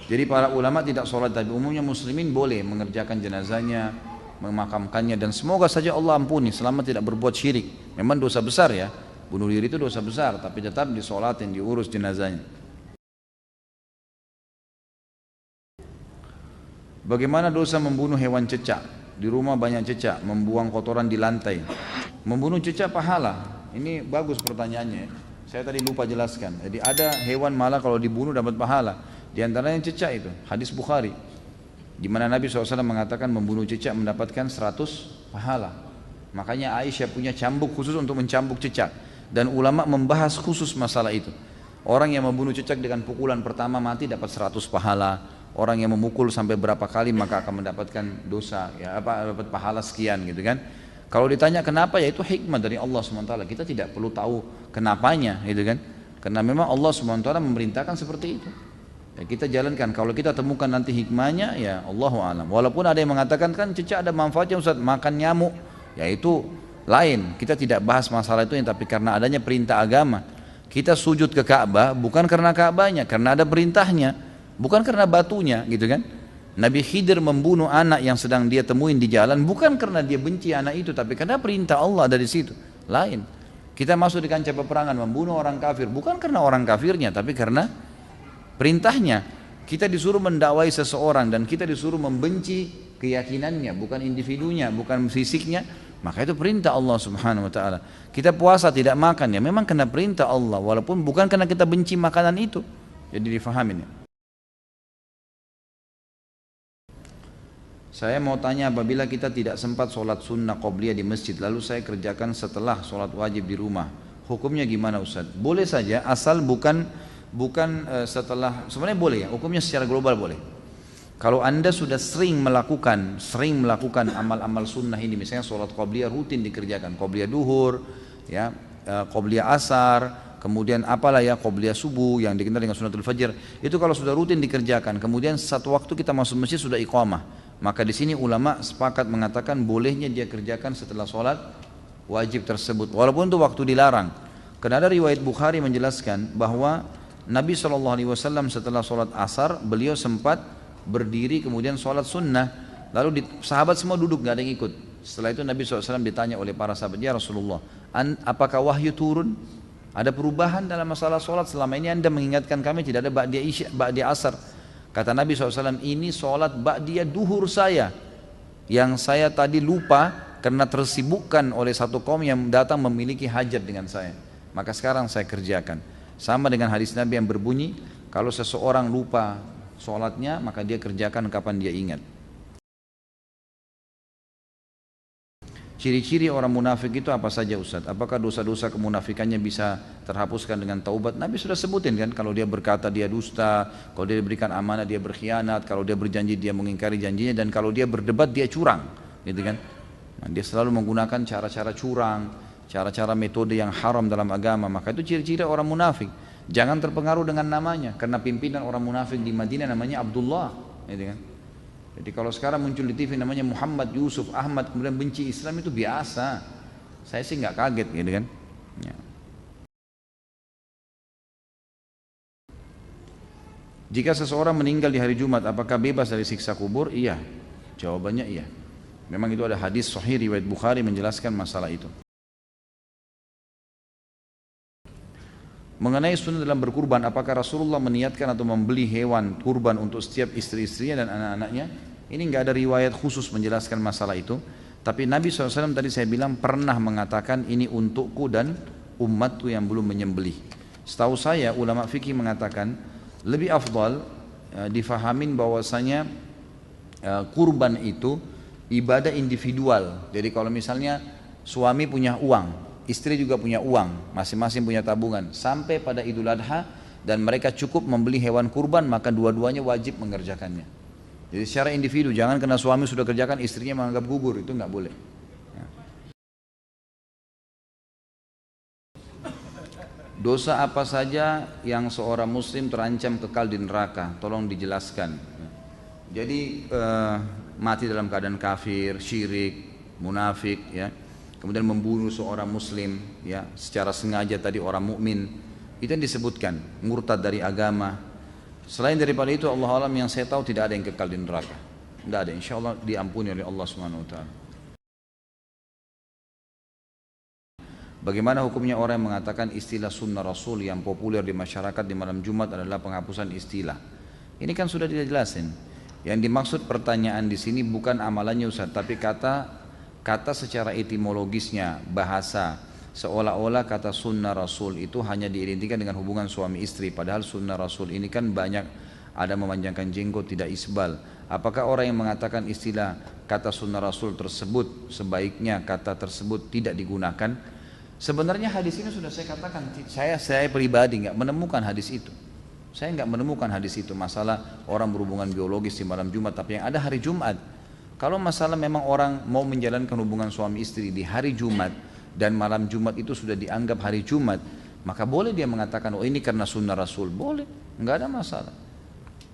Jadi para ulama tidak sholat, tapi umumnya muslimin boleh mengerjakan jenazahnya, memakamkannya, dan semoga saja Allah ampuni selama tidak berbuat syirik. Memang dosa besar ya, bunuh diri itu dosa besar, tapi tetap disolatin, diurus jenazahnya. Bagaimana dosa membunuh hewan cecak? Di rumah banyak cecak, membuang kotoran di lantai. Membunuh cecak pahala. Ini bagus pertanyaannya. Saya tadi lupa jelaskan. Jadi ada hewan malah kalau dibunuh dapat pahala. Di antaranya cecak itu, hadis Bukhari. Di mana Nabi SAW mengatakan membunuh cecak mendapatkan 100 pahala. Makanya Aisyah punya cambuk khusus untuk mencambuk cecak. Dan ulama membahas khusus masalah itu. Orang yang membunuh cecak dengan pukulan pertama mati dapat 100 pahala. Orang yang memukul sampai berapa kali maka akan mendapatkan dosa, ya dapat pahala sekian gitu kan. Kalau ditanya kenapa, ya itu hikmah dari Allah SWT. Kita tidak perlu tahu kenapanya gitu kan. Karena memang Allah SWT memerintahkan seperti itu. Ya, kita jalankan. Kalau kita temukan nanti hikmahnya, ya Allahu a'lam. Walaupun ada yang mengatakan kan cecak ada manfaatnya Ustaz, makan nyamuk, ya itu lain. Kita tidak bahas masalah itu, tapi karena adanya perintah agama. Kita sujud ke Ka'bah bukan karena Ka'bahnya, karena ada perintahnya, bukan karena batunya, gitu kan? Nabi Khidir membunuh anak yang sedang dia temuin di jalan bukan karena dia benci anak itu, tapi karena perintah Allah dari situ. Lain. Kita masuk di kancah peperangan membunuh orang kafir bukan karena orang kafirnya, tapi karena perintahnya. Kita disuruh mendakwai seseorang dan kita disuruh membenci keyakinannya, bukan individunya, bukan fisiknya. Maka itu perintah Allah Subhanahu wa taala. Kita puasa tidak makan, ya memang kena perintah Allah, walaupun bukan karena kita benci makanan itu. Jadi difahamin ya. Saya mau tanya, apabila kita tidak sempat sholat sunnah qobliyah di masjid, lalu saya kerjakan setelah sholat wajib di rumah, hukumnya gimana Ustaz? Boleh saja, asal bukan setelah, sebenarnya boleh ya, hukumnya secara global boleh. Kalau anda sudah sering melakukan amal-amal sunnah ini, misalnya sholat qobliyah rutin dikerjakan, qobliyah duhur, ya, qobliyah asar, kemudian apalah ya, qobliyah subuh yang dikenal dengan sunnatul fajr, itu kalau sudah rutin dikerjakan, kemudian satu waktu kita masuk masjid sudah iqamah, maka di sini ulama sepakat mengatakan bolehnya dia kerjakan setelah sholat wajib tersebut, walaupun itu waktu dilarang. Karena ada riwayat Bukhari menjelaskan bahwa Nabi SAW setelah sholat asar beliau sempat berdiri kemudian sholat sunnah, lalu sahabat semua duduk, gak ada yang ikut. Setelah itu Nabi SAW ditanya oleh para sahabat, ya Rasulullah, apakah wahyu turun? Ada perubahan dalam masalah sholat? Selama ini anda mengingatkan kami tidak ada ba'di asar. Kata Nabi SAW, ini sholat ba'diyah duhur saya, yang saya tadi lupa karena tersibukkan oleh satu kaum yang datang memiliki hajat dengan saya, maka sekarang saya kerjakan. Sama dengan hadis Nabi yang berbunyi, kalau seseorang lupa sholatnya maka dia kerjakan kapan dia ingat. Ciri-ciri orang munafik itu apa saja Ustaz? Apakah dosa-dosa kemunafikannya bisa terhapuskan dengan taubat? Nabi sudah sebutin kan, kalau dia berkata dia dusta, kalau dia diberikan amanah dia berkhianat, kalau dia berjanji dia mengingkari janjinya, dan kalau dia berdebat dia curang, gitu kan? Nah, dia selalu menggunakan cara-cara curang, cara-cara metode yang haram dalam agama. Maka itu ciri-ciri orang munafik. Jangan terpengaruh dengan namanya, karena pimpinan orang munafik di Madinah namanya Abdullah, gitu kan? Jadi kalau sekarang muncul di TV namanya Muhammad, Yusuf, Ahmad, kemudian benci Islam, itu biasa. Saya sih nggak kaget gitu kan. Ya. Jika seseorang meninggal di hari Jumat, apakah bebas dari siksa kubur? Iya. Jawabannya iya. Memang itu ada hadis sahih riwayat Bukhari menjelaskan masalah itu. Mengenai sunnah dalam berkurban, apakah Rasulullah meniatkan atau membeli hewan kurban untuk setiap istri-istrinya dan anak-anaknya? Ini nggak ada riwayat khusus menjelaskan masalah itu. Tapi Nabi SAW tadi saya bilang pernah mengatakan ini untukku dan umatku yang belum menyembelih. Setahu saya ulama fikih mengatakan lebih afdal difahamin bahwasanya kurban itu ibadah individual. Jadi kalau misalnya suami punya uang, istri juga punya uang, masing-masing punya tabungan, sampai pada Idul Adha dan mereka cukup membeli hewan kurban, maka dua-duanya wajib mengerjakannya. Jadi secara individu, jangan karena suami sudah kerjakan istrinya menganggap gugur, itu nggak boleh. Ya. Dosa apa saja yang seorang muslim terancam kekal di neraka? Tolong dijelaskan. Jadi mati dalam keadaan kafir, syirik, munafik, ya. Kemudian membunuh seorang muslim, ya, secara sengaja tadi orang mukmin, itu yang disebutkan murtad dari agama. Selain daripada itu Allah alam yang saya tahu tidak ada yang kekal di neraka. Tidak ada, insya Allah diampuni oleh Allah Subhanahu Wa Taala. Bagaimana hukumnya orang yang mengatakan istilah sunnah Rasul yang populer di masyarakat di malam Jumat adalah penghapusan istilah? Ini kan sudah dijelasin. Yang dimaksud pertanyaan di sini bukan amalannya Ustaz, tapi kata secara etimologisnya, bahasa. Seolah-olah kata sunnah Rasul itu hanya diidentikan dengan hubungan suami istri. Padahal sunnah Rasul ini kan banyak, ada memanjangkan jenggot, tidak isbal. Apakah orang yang mengatakan istilah kata sunnah Rasul tersebut sebaiknya kata tersebut tidak digunakan? Sebenarnya hadis ini sudah saya katakan, saya pribadi nggak menemukan hadis itu. Saya nggak menemukan hadis itu masalah orang berhubungan biologis di malam Jumat, tapi yang ada hari Jumat. Kalau masalah memang orang mau menjalankan hubungan suami istri di hari Jumat dan malam Jumat itu sudah dianggap hari Jumat, maka boleh dia mengatakan, oh ini karena sunnah Rasul, boleh, nggak ada masalah.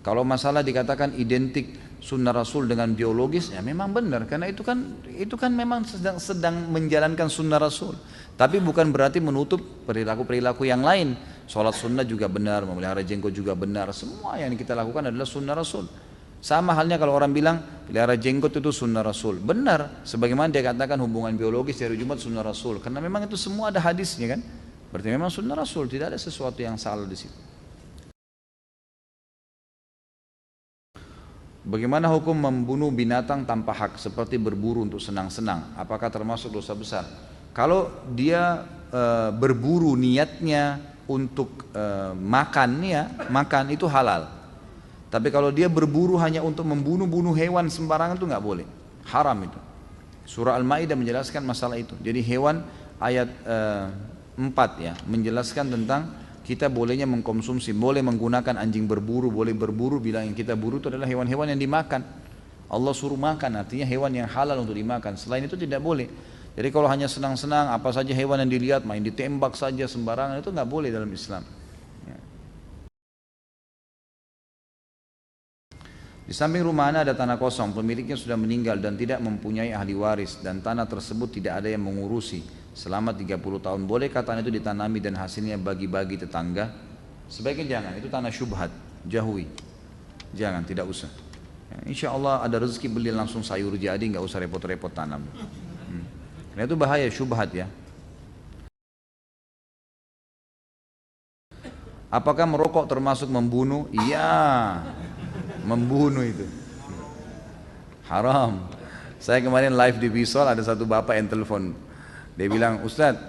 Kalau masalah dikatakan identik sunnah Rasul dengan biologis, ya memang benar, karena itu kan memang sedang menjalankan sunnah Rasul. Tapi bukan berarti menutup perilaku-perilaku yang lain. Sholat sunnah juga benar, memelihara jenggot juga benar. Semua yang kita lakukan adalah sunnah Rasul. Sama halnya kalau orang bilang pelihara jenggot itu sunnah Rasul, benar. Sebagaimana dia katakan hubungan biologis dari Jumat sunnah Rasul, karena memang itu semua ada hadisnya kan. Berarti memang sunnah Rasul, tidak ada sesuatu yang salah di situ. Bagaimana hukum membunuh binatang tanpa hak seperti berburu untuk senang-senang? Apakah termasuk dosa besar? Kalau dia berburu niatnya untuk makan itu halal. Tapi kalau dia berburu hanya untuk membunuh hewan sembarangan itu nggak boleh, haram itu. Surah Al-Maidah menjelaskan masalah itu. Jadi hewan ayat 4 ya menjelaskan tentang kita bolehnya mengkonsumsi, boleh menggunakan anjing berburu, boleh berburu bila yang kita buru itu adalah hewan-hewan yang dimakan. Allah suruh makan, artinya hewan yang halal untuk dimakan. Selain itu tidak boleh. Jadi kalau hanya senang-senang apa saja hewan yang dilihat main ditembak saja sembarangan itu nggak boleh dalam Islam. Ya. Di samping rumah Anda ada tanah kosong, pemiliknya sudah meninggal dan tidak mempunyai ahli waris dan tanah tersebut tidak ada yang mengurusi selama 30 tahun. Bolehkah tanah itu ditanami dan hasilnya bagi-bagi tetangga? Sebaiknya jangan, itu tanah syubhat, jauhi. Jangan, tidak usah. Ya, insya Allah ada rezeki beli langsung sayur jadi, nggak usah repot-repot tanam. Karena itu bahaya, syubhat ya. Apakah merokok termasuk membunuh? Iya, membunuh itu haram. Saya kemarin live di Bisol, ada satu bapak yang telepon. Dia bilang, Ustadz,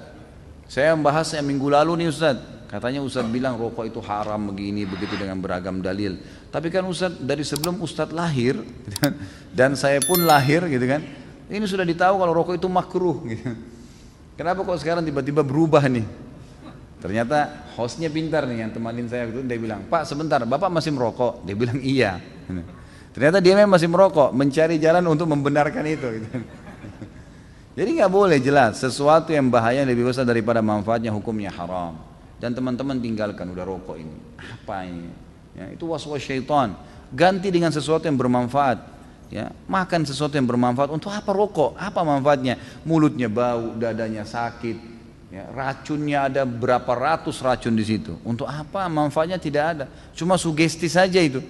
saya membahas yang minggu lalu nih Ustadz. Katanya Ustadz bilang rokok itu haram begini begitu dengan beragam dalil. Tapi kan Ustadz dari sebelum Ustadz lahir dan saya pun lahir gitu kan, ini sudah ditahu kalau rokok itu makruh gitu. Kenapa kok sekarang tiba-tiba berubah nih? Ternyata hostnya pintar nih yang temanin saya itu, dia bilang, Pak sebentar, Bapak masih merokok? Dia bilang iya. Ternyata dia memang masih merokok, mencari jalan untuk membenarkan itu gitu. Jadi nggak boleh, jelas sesuatu yang bahaya lebih besar daripada manfaatnya hukumnya haram. Dan teman-teman tinggalkan udah rokok ini. Apa ini? Ya, itu waswas syaitan. Ganti dengan sesuatu yang bermanfaat. Ya, makan sesuatu yang bermanfaat. Untuk apa rokok? Apa manfaatnya? Mulutnya bau, dadanya sakit. Ya, racunnya ada berapa ratus racun di situ. Untuk apa? Manfaatnya tidak ada. Cuma sugesti saja itu.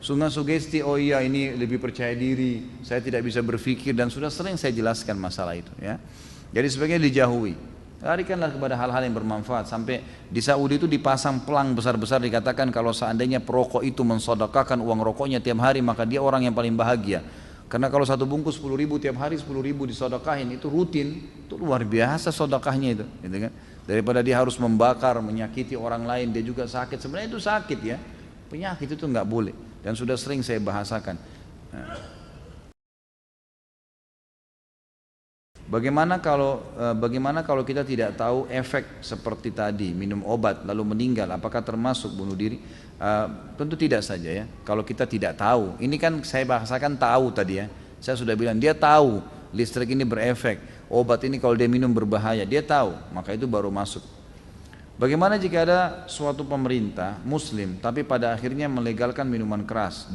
Sugesti, oh iya ini lebih percaya diri, saya tidak bisa berpikir, dan sudah sering saya jelaskan masalah itu ya. Jadi sebaiknya dijauhi. Larikanlah kepada hal-hal yang bermanfaat. Sampai di Saudi itu dipasang pelang besar-besar, dikatakan kalau seandainya perokok itu mensedekahkan uang rokoknya tiap hari, maka dia orang yang paling bahagia. Karena kalau satu bungkus 10 ribu tiap hari 10 ribu disedekahin, itu rutin, itu luar biasa sedekahnya itu gitu kan. Daripada dia harus membakar, menyakiti orang lain, dia juga sakit. Sebenarnya itu sakit ya, penyakit itu nggak boleh. Dan sudah sering saya bahasakan. Bagaimana kalau kita tidak tahu efek seperti tadi, minum obat lalu meninggal, apakah termasuk bunuh diri? Tentu tidak saja ya. Kalau kita tidak tahu, ini kan saya bahasakan tahu tadi ya. Saya sudah bilang dia tahu listrik ini berefek, obat ini kalau dia minum berbahaya, dia tahu, maka itu baru masuk. Bagaimana jika ada suatu pemerintah muslim tapi pada akhirnya melegalkan minuman keras,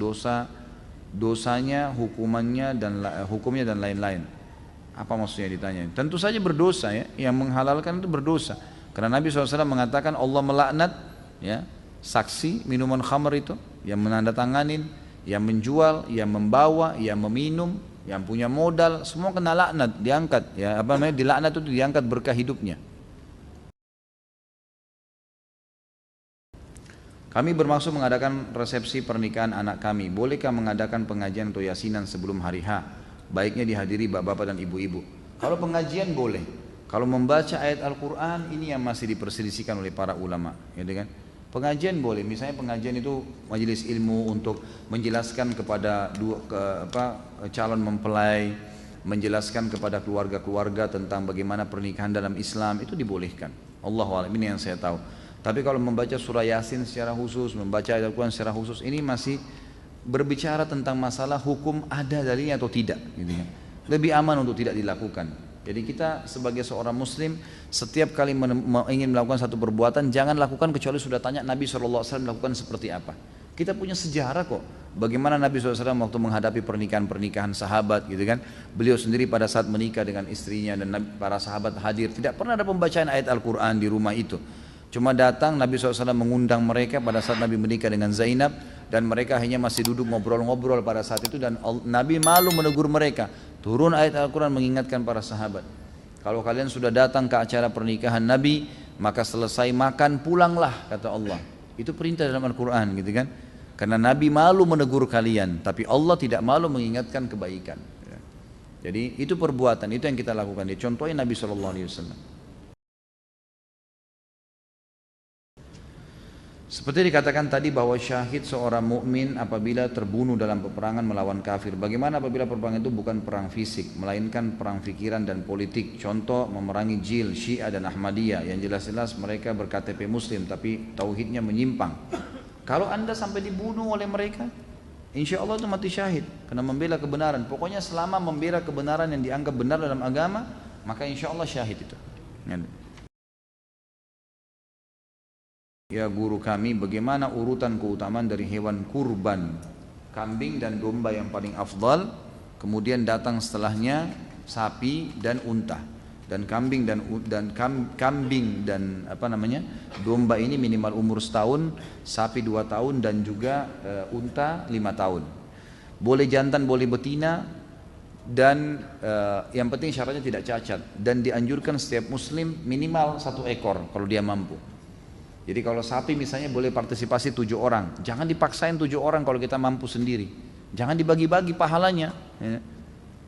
dosanya, hukumnya dan lain-lain? Apa maksudnya ditanya? Tentu saja berdosa ya, yang menghalalkan itu berdosa. Karena Nabi SAW mengatakan Allah melaknat ya, saksi minuman khamr itu yang menandatanganin, Yang menjual, yang membawa, yang meminum, yang punya modal, semua kena laknat, diangkat. Ya, apa namanya? Dilaknat itu diangkat berkah hidupnya. Kami bermaksud mengadakan resepsi pernikahan anak kami. Bolehkah mengadakan pengajian atau yasinan sebelum hari H? Baiknya dihadiri bapak-bapak dan ibu-ibu. Kalau pengajian boleh. Kalau membaca ayat Al-Quran, ini yang masih diperselisihkan oleh para ulama, gitu kan? Pengajian boleh, misalnya pengajian itu majelis ilmu untuk menjelaskan kepada calon mempelai, menjelaskan kepada keluarga-keluarga tentang bagaimana pernikahan dalam Islam, itu dibolehkan. Allahu a'lam, ini yang saya tahu. Tapi kalau membaca surah Yasin secara khusus, membaca ayat Al-Quran secara khusus, ini masih berbicara tentang masalah hukum ada dalilnya atau tidak, gitu kan? Lebih aman untuk tidak dilakukan. Jadi kita sebagai seorang muslim setiap kali ingin melakukan satu perbuatan jangan lakukan kecuali sudah tanya Nabi SAW melakukan seperti apa. Kita punya sejarah kok bagaimana Nabi SAW waktu menghadapi pernikahan-pernikahan sahabat, gitu kan. Beliau sendiri pada saat menikah dengan istrinya dan para sahabat hadir, tidak pernah ada pembacaan ayat Al-Quran di rumah itu. Cuma datang Nabi SAW mengundang mereka pada saat Nabi menikah dengan Zainab, dan mereka hanya masih duduk ngobrol-ngobrol pada saat itu, dan Nabi malu menegur mereka. Turun ayat Al-Quran mengingatkan para sahabat, kalau kalian sudah datang ke acara pernikahan Nabi, maka selesai makan pulanglah, kata Allah. Itu perintah dalam Al-Quran, gitu kan. Karena Nabi malu menegur kalian, tapi Allah tidak malu mengingatkan kebaikan. Jadi itu perbuatan, itu yang kita lakukan. Contohnya Nabi SAW. Seperti dikatakan tadi bahwa syahid seorang mukmin apabila terbunuh dalam peperangan melawan kafir. Bagaimana apabila peperangan itu bukan perang fisik, melainkan perang pikiran dan politik. Contoh memerangi Jil, Syiah dan Ahmadiyah yang jelas-jelas mereka berKTP Muslim tapi tauhidnya menyimpang. Kalau anda sampai dibunuh oleh mereka, insya Allah itu mati syahid karena membela kebenaran. Pokoknya selama membela kebenaran yang dianggap benar dalam agama, maka insya Allah syahid itu. Ya guru kami, bagaimana urutan keutamaan dari hewan kurban, kambing dan domba yang paling afdal, kemudian datang setelahnya sapi dan unta. Dan kambing dan domba ini minimal umur setahun, sapi 2 tahun dan juga unta 5 tahun. Boleh jantan, boleh betina, dan yang penting syaratnya tidak cacat, dan dianjurkan setiap muslim minimal 1 ekor kalau dia mampu. Jadi kalau sapi misalnya boleh partisipasi 7 orang, jangan dipaksain 7 orang kalau kita mampu sendiri. Jangan dibagi-bagi pahalanya, ya.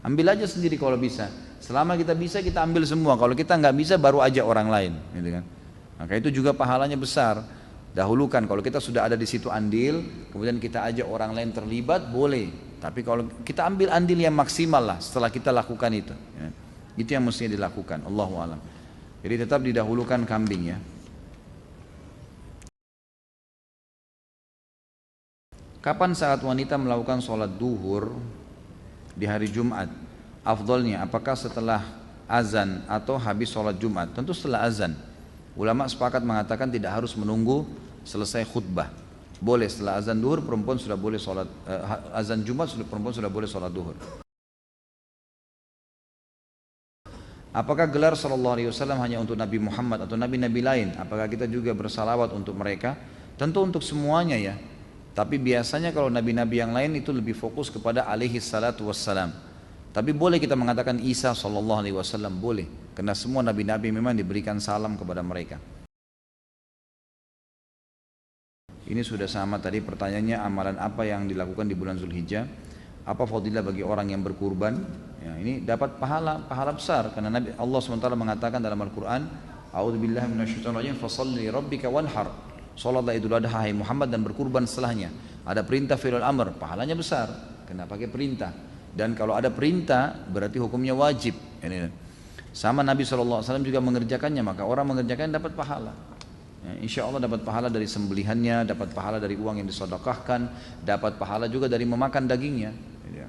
Ambil aja sendiri kalau bisa. Selama kita bisa kita ambil semua, kalau kita nggak bisa baru ajak orang lain, gitu kan. Maka itu juga pahalanya besar. Dahulukan kalau kita sudah ada di situ andil, kemudian kita ajak orang lain terlibat, boleh. Tapi kalau kita ambil andil yang maksimal lah setelah kita lakukan itu, ya. Itu yang mestinya dilakukan. Allahu a'lam. Jadi tetap didahulukan kambing, ya. Kapan saat wanita melakukan sholat duhur di hari Jumat? Afdolnya apakah setelah azan atau habis sholat Jumat? Tentu setelah azan. Ulama sepakat mengatakan tidak harus menunggu selesai khutbah. Boleh setelah azan duhur perempuan sudah boleh sholat, azan Jumat perempuan sudah boleh sholat duhur. Apakah gelar sallallahu alaihi wasallam hanya untuk Nabi Muhammad atau nabi-nabi lain? Apakah kita juga bersalawat untuk mereka? Tentu untuk semuanya, ya. Tapi biasanya kalau nabi-nabi yang lain itu lebih fokus kepada alaihi salatu wassalam. Tapi boleh kita mengatakan Isa sallallahu alaihi wasallam, boleh. Karena semua nabi-nabi memang diberikan salam kepada mereka. Ini sudah sama tadi pertanyaannya, amalan apa yang dilakukan di bulan Zulhijjah? Apa fadilah bagi orang yang berkurban? Ya, ini dapat pahala besar karena Nabi Allah SWT mengatakan dalam Al-Quran, A'udzubillahi minasyaitonirrajim, fasholli rabbika wanhar. Salatlah Idul Adha hai Muhammad dan berkurban setelahnya. Ada perintah fi'lul amr, pahalanya besar. Kena pakai perintah. Dan kalau ada perintah berarti hukumnya wajib. Ini sama Nabi SAW juga mengerjakannya, maka orang mengerjakannya dapat pahala. Ya, insya Allah dapat pahala dari sembelihannya, dapat pahala dari uang yang disedekahkan, dapat pahala juga dari memakan dagingnya. Ya.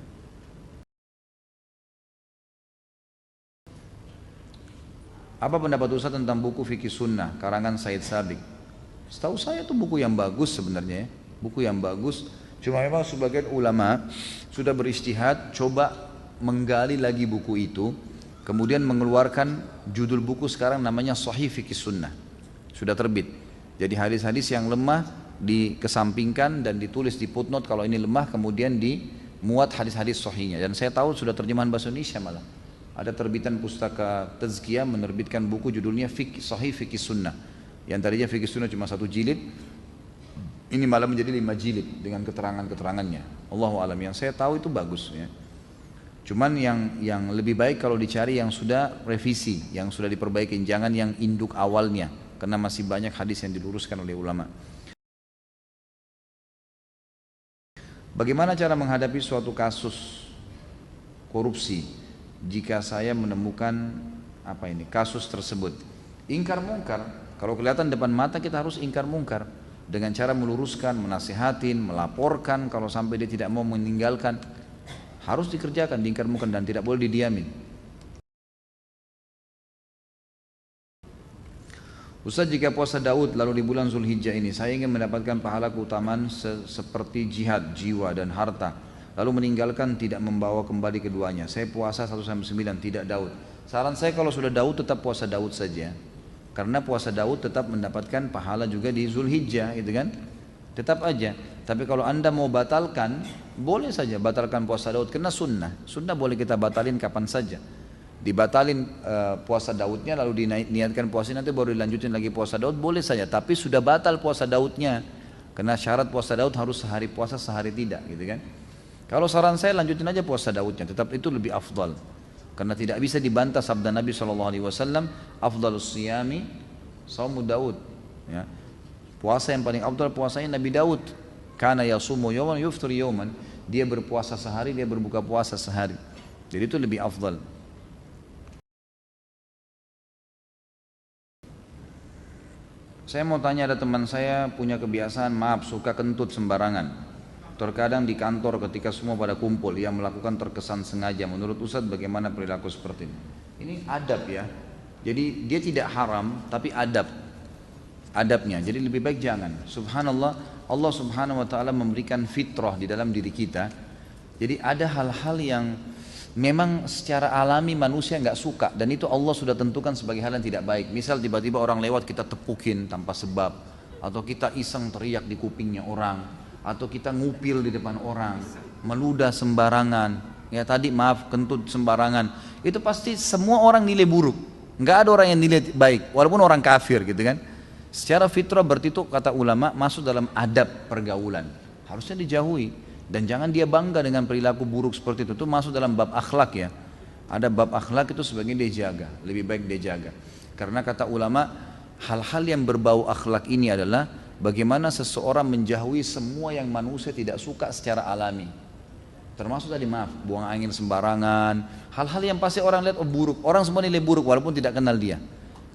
Apa pendapat Ustaz tentang buku Fikih Sunnah karangan Said Sabiq? Setahu saya itu buku yang bagus sebenarnya, ya. Buku yang bagus. Cuma memang sebagian ulama sudah beristihad, coba menggali lagi buku itu, kemudian mengeluarkan judul buku sekarang namanya Sahih Fikih Sunnah. Sudah terbit. Jadi hadis-hadis yang lemah dikesampingkan dan ditulis di footnote kalau ini lemah, kemudian dimuat hadis-hadis sahihnya. Dan saya tahu sudah terjemahan bahasa Indonesia malah. Ada terbitan pustaka Tazkiyah menerbitkan buku judulnya Sahih Fikih Sunnah. Yang tadinya Fikih Sunnah cuma 1 jilid, ini malah menjadi 5 jilid dengan keterangan-keterangannya. Allahu a'lam, yang saya tahu itu bagus ya. Cuman yang lebih baik kalau dicari yang sudah revisi, yang sudah diperbaiki, jangan yang induk awalnya, karena masih banyak hadis yang diluruskan oleh ulama. Bagaimana cara menghadapi suatu kasus korupsi jika saya menemukan kasus tersebut? Ingkar mungkar. Kalau kelihatan depan mata kita harus ingkar mungkar dengan cara meluruskan, menasihatin, melaporkan. Kalau sampai dia tidak mau meninggalkan, harus dikerjakan, diingkar mungkar dan tidak boleh didiamin. Ustaz, jika puasa Daud lalu di bulan Zulhijjah ini saya ingin mendapatkan pahala keutamaan seperti jihad, jiwa dan harta, lalu meninggalkan tidak membawa kembali keduanya. Saya puasa 1-9 tidak Daud. Saran saya kalau sudah Daud tetap puasa Daud saja. Karena puasa Daud tetap mendapatkan pahala juga di Zulhijjah, gitu kan? Tetap aja. Tapi kalau Anda mau batalkan, boleh saja batalkan puasa Daud karena sunnah. Sunnah boleh kita batalin kapan saja. Dibatalin puasa Daudnya lalu diniatkan puasa nanti baru dilanjutin lagi puasa Daud, boleh saja. Tapi sudah batal puasa Daudnya. Karena syarat puasa Daud harus sehari puasa sehari tidak, gitu kan? Kalau saran saya lanjutin aja puasa Daudnya, tetap itu lebih afdal. Karena tidak bisa dibantah sabda Nabi SAW, afdalus siyami saumu Daud. Ya. Puasa yang paling afdal puasanya Nabi Daud. Kana yasumu yawman yuftir yawman. Dia berpuasa sehari, dia berbuka puasa sehari. Jadi itu lebih afdal. Saya mau tanya, ada teman saya punya kebiasaan suka kentut sembarangan. Terkadang di kantor ketika semua pada kumpul, ia melakukan terkesan sengaja. Menurut Ustaz bagaimana perilaku seperti ini? Ini adab ya. Jadi dia tidak haram, tapi adabnya. Jadi lebih baik jangan. Subhanallah, Allah Subhanahu wa taala memberikan fitrah di dalam diri kita. Jadi ada hal-hal yang memang secara alami manusia nggak suka, dan itu Allah sudah tentukan sebagai hal yang tidak baik. Misal tiba-tiba orang lewat kita tepukin tanpa sebab, atau kita iseng teriak di kupingnya orang, atau kita ngupil di depan orang, meludah sembarangan. Ya tadi kentut sembarangan. Itu pasti semua orang nilai buruk. Nggak ada orang yang nilai baik, walaupun orang kafir gitu kan. Secara fitrah berarti itu kata ulama masuk dalam adab pergaulan. Harusnya dijauhi. Dan jangan dia bangga dengan perilaku buruk seperti itu masuk dalam bab akhlak ya. Ada bab akhlak itu sebagian dia jaga, lebih baik dia jaga. Karena kata ulama, hal-hal yang berbau akhlak ini adalah bagaimana seseorang menjauhi semua yang manusia tidak suka secara alami. Termasuk tadi buang angin sembarangan, hal-hal yang pasti orang lihat buruk, orang semua nilai buruk walaupun tidak kenal dia.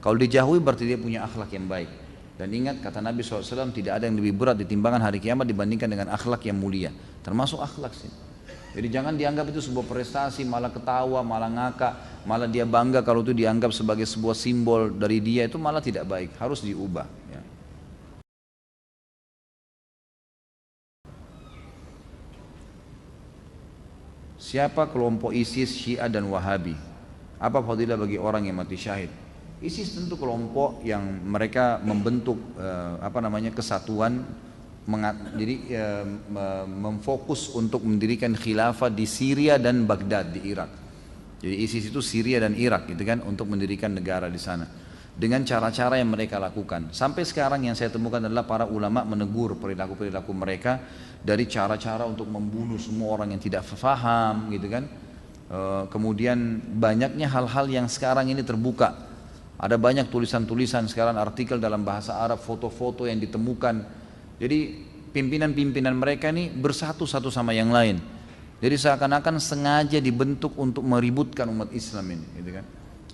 Kalau dijauhi berarti dia punya akhlak yang baik. Dan ingat kata Nabi SAW, tidak ada yang lebih berat di timbangan hari kiamat dibandingkan dengan akhlak yang mulia. Termasuk akhlak sih. Jadi jangan dianggap itu sebuah prestasi, malah ketawa, malah ngakak, malah dia bangga kalau itu dianggap sebagai sebuah simbol dari dia, itu malah tidak baik, harus diubah ya. Siapa kelompok ISIS, Syiah dan Wahabi? Apa fadilah bagi orang yang mati syahid? ISIS tentu kelompok yang mereka membentuk kesatuan, memfokus untuk mendirikan khilafah di Syria dan Baghdad di Irak. Jadi ISIS itu Syria dan Irak gitu kan, untuk mendirikan negara di sana dengan cara-cara yang mereka lakukan. Sampai sekarang yang saya temukan adalah para ulama menegur perilaku-perilaku mereka dari cara-cara untuk membunuh semua orang yang tidak faham gitu kan. Kemudian banyaknya hal-hal yang sekarang ini terbuka. Ada banyak tulisan-tulisan sekarang, artikel dalam bahasa Arab, foto-foto yang ditemukan. Jadi pimpinan-pimpinan mereka ini bersatu satu sama yang lain. Jadi seakan-akan sengaja dibentuk untuk meributkan umat Islam ini, gitu kan?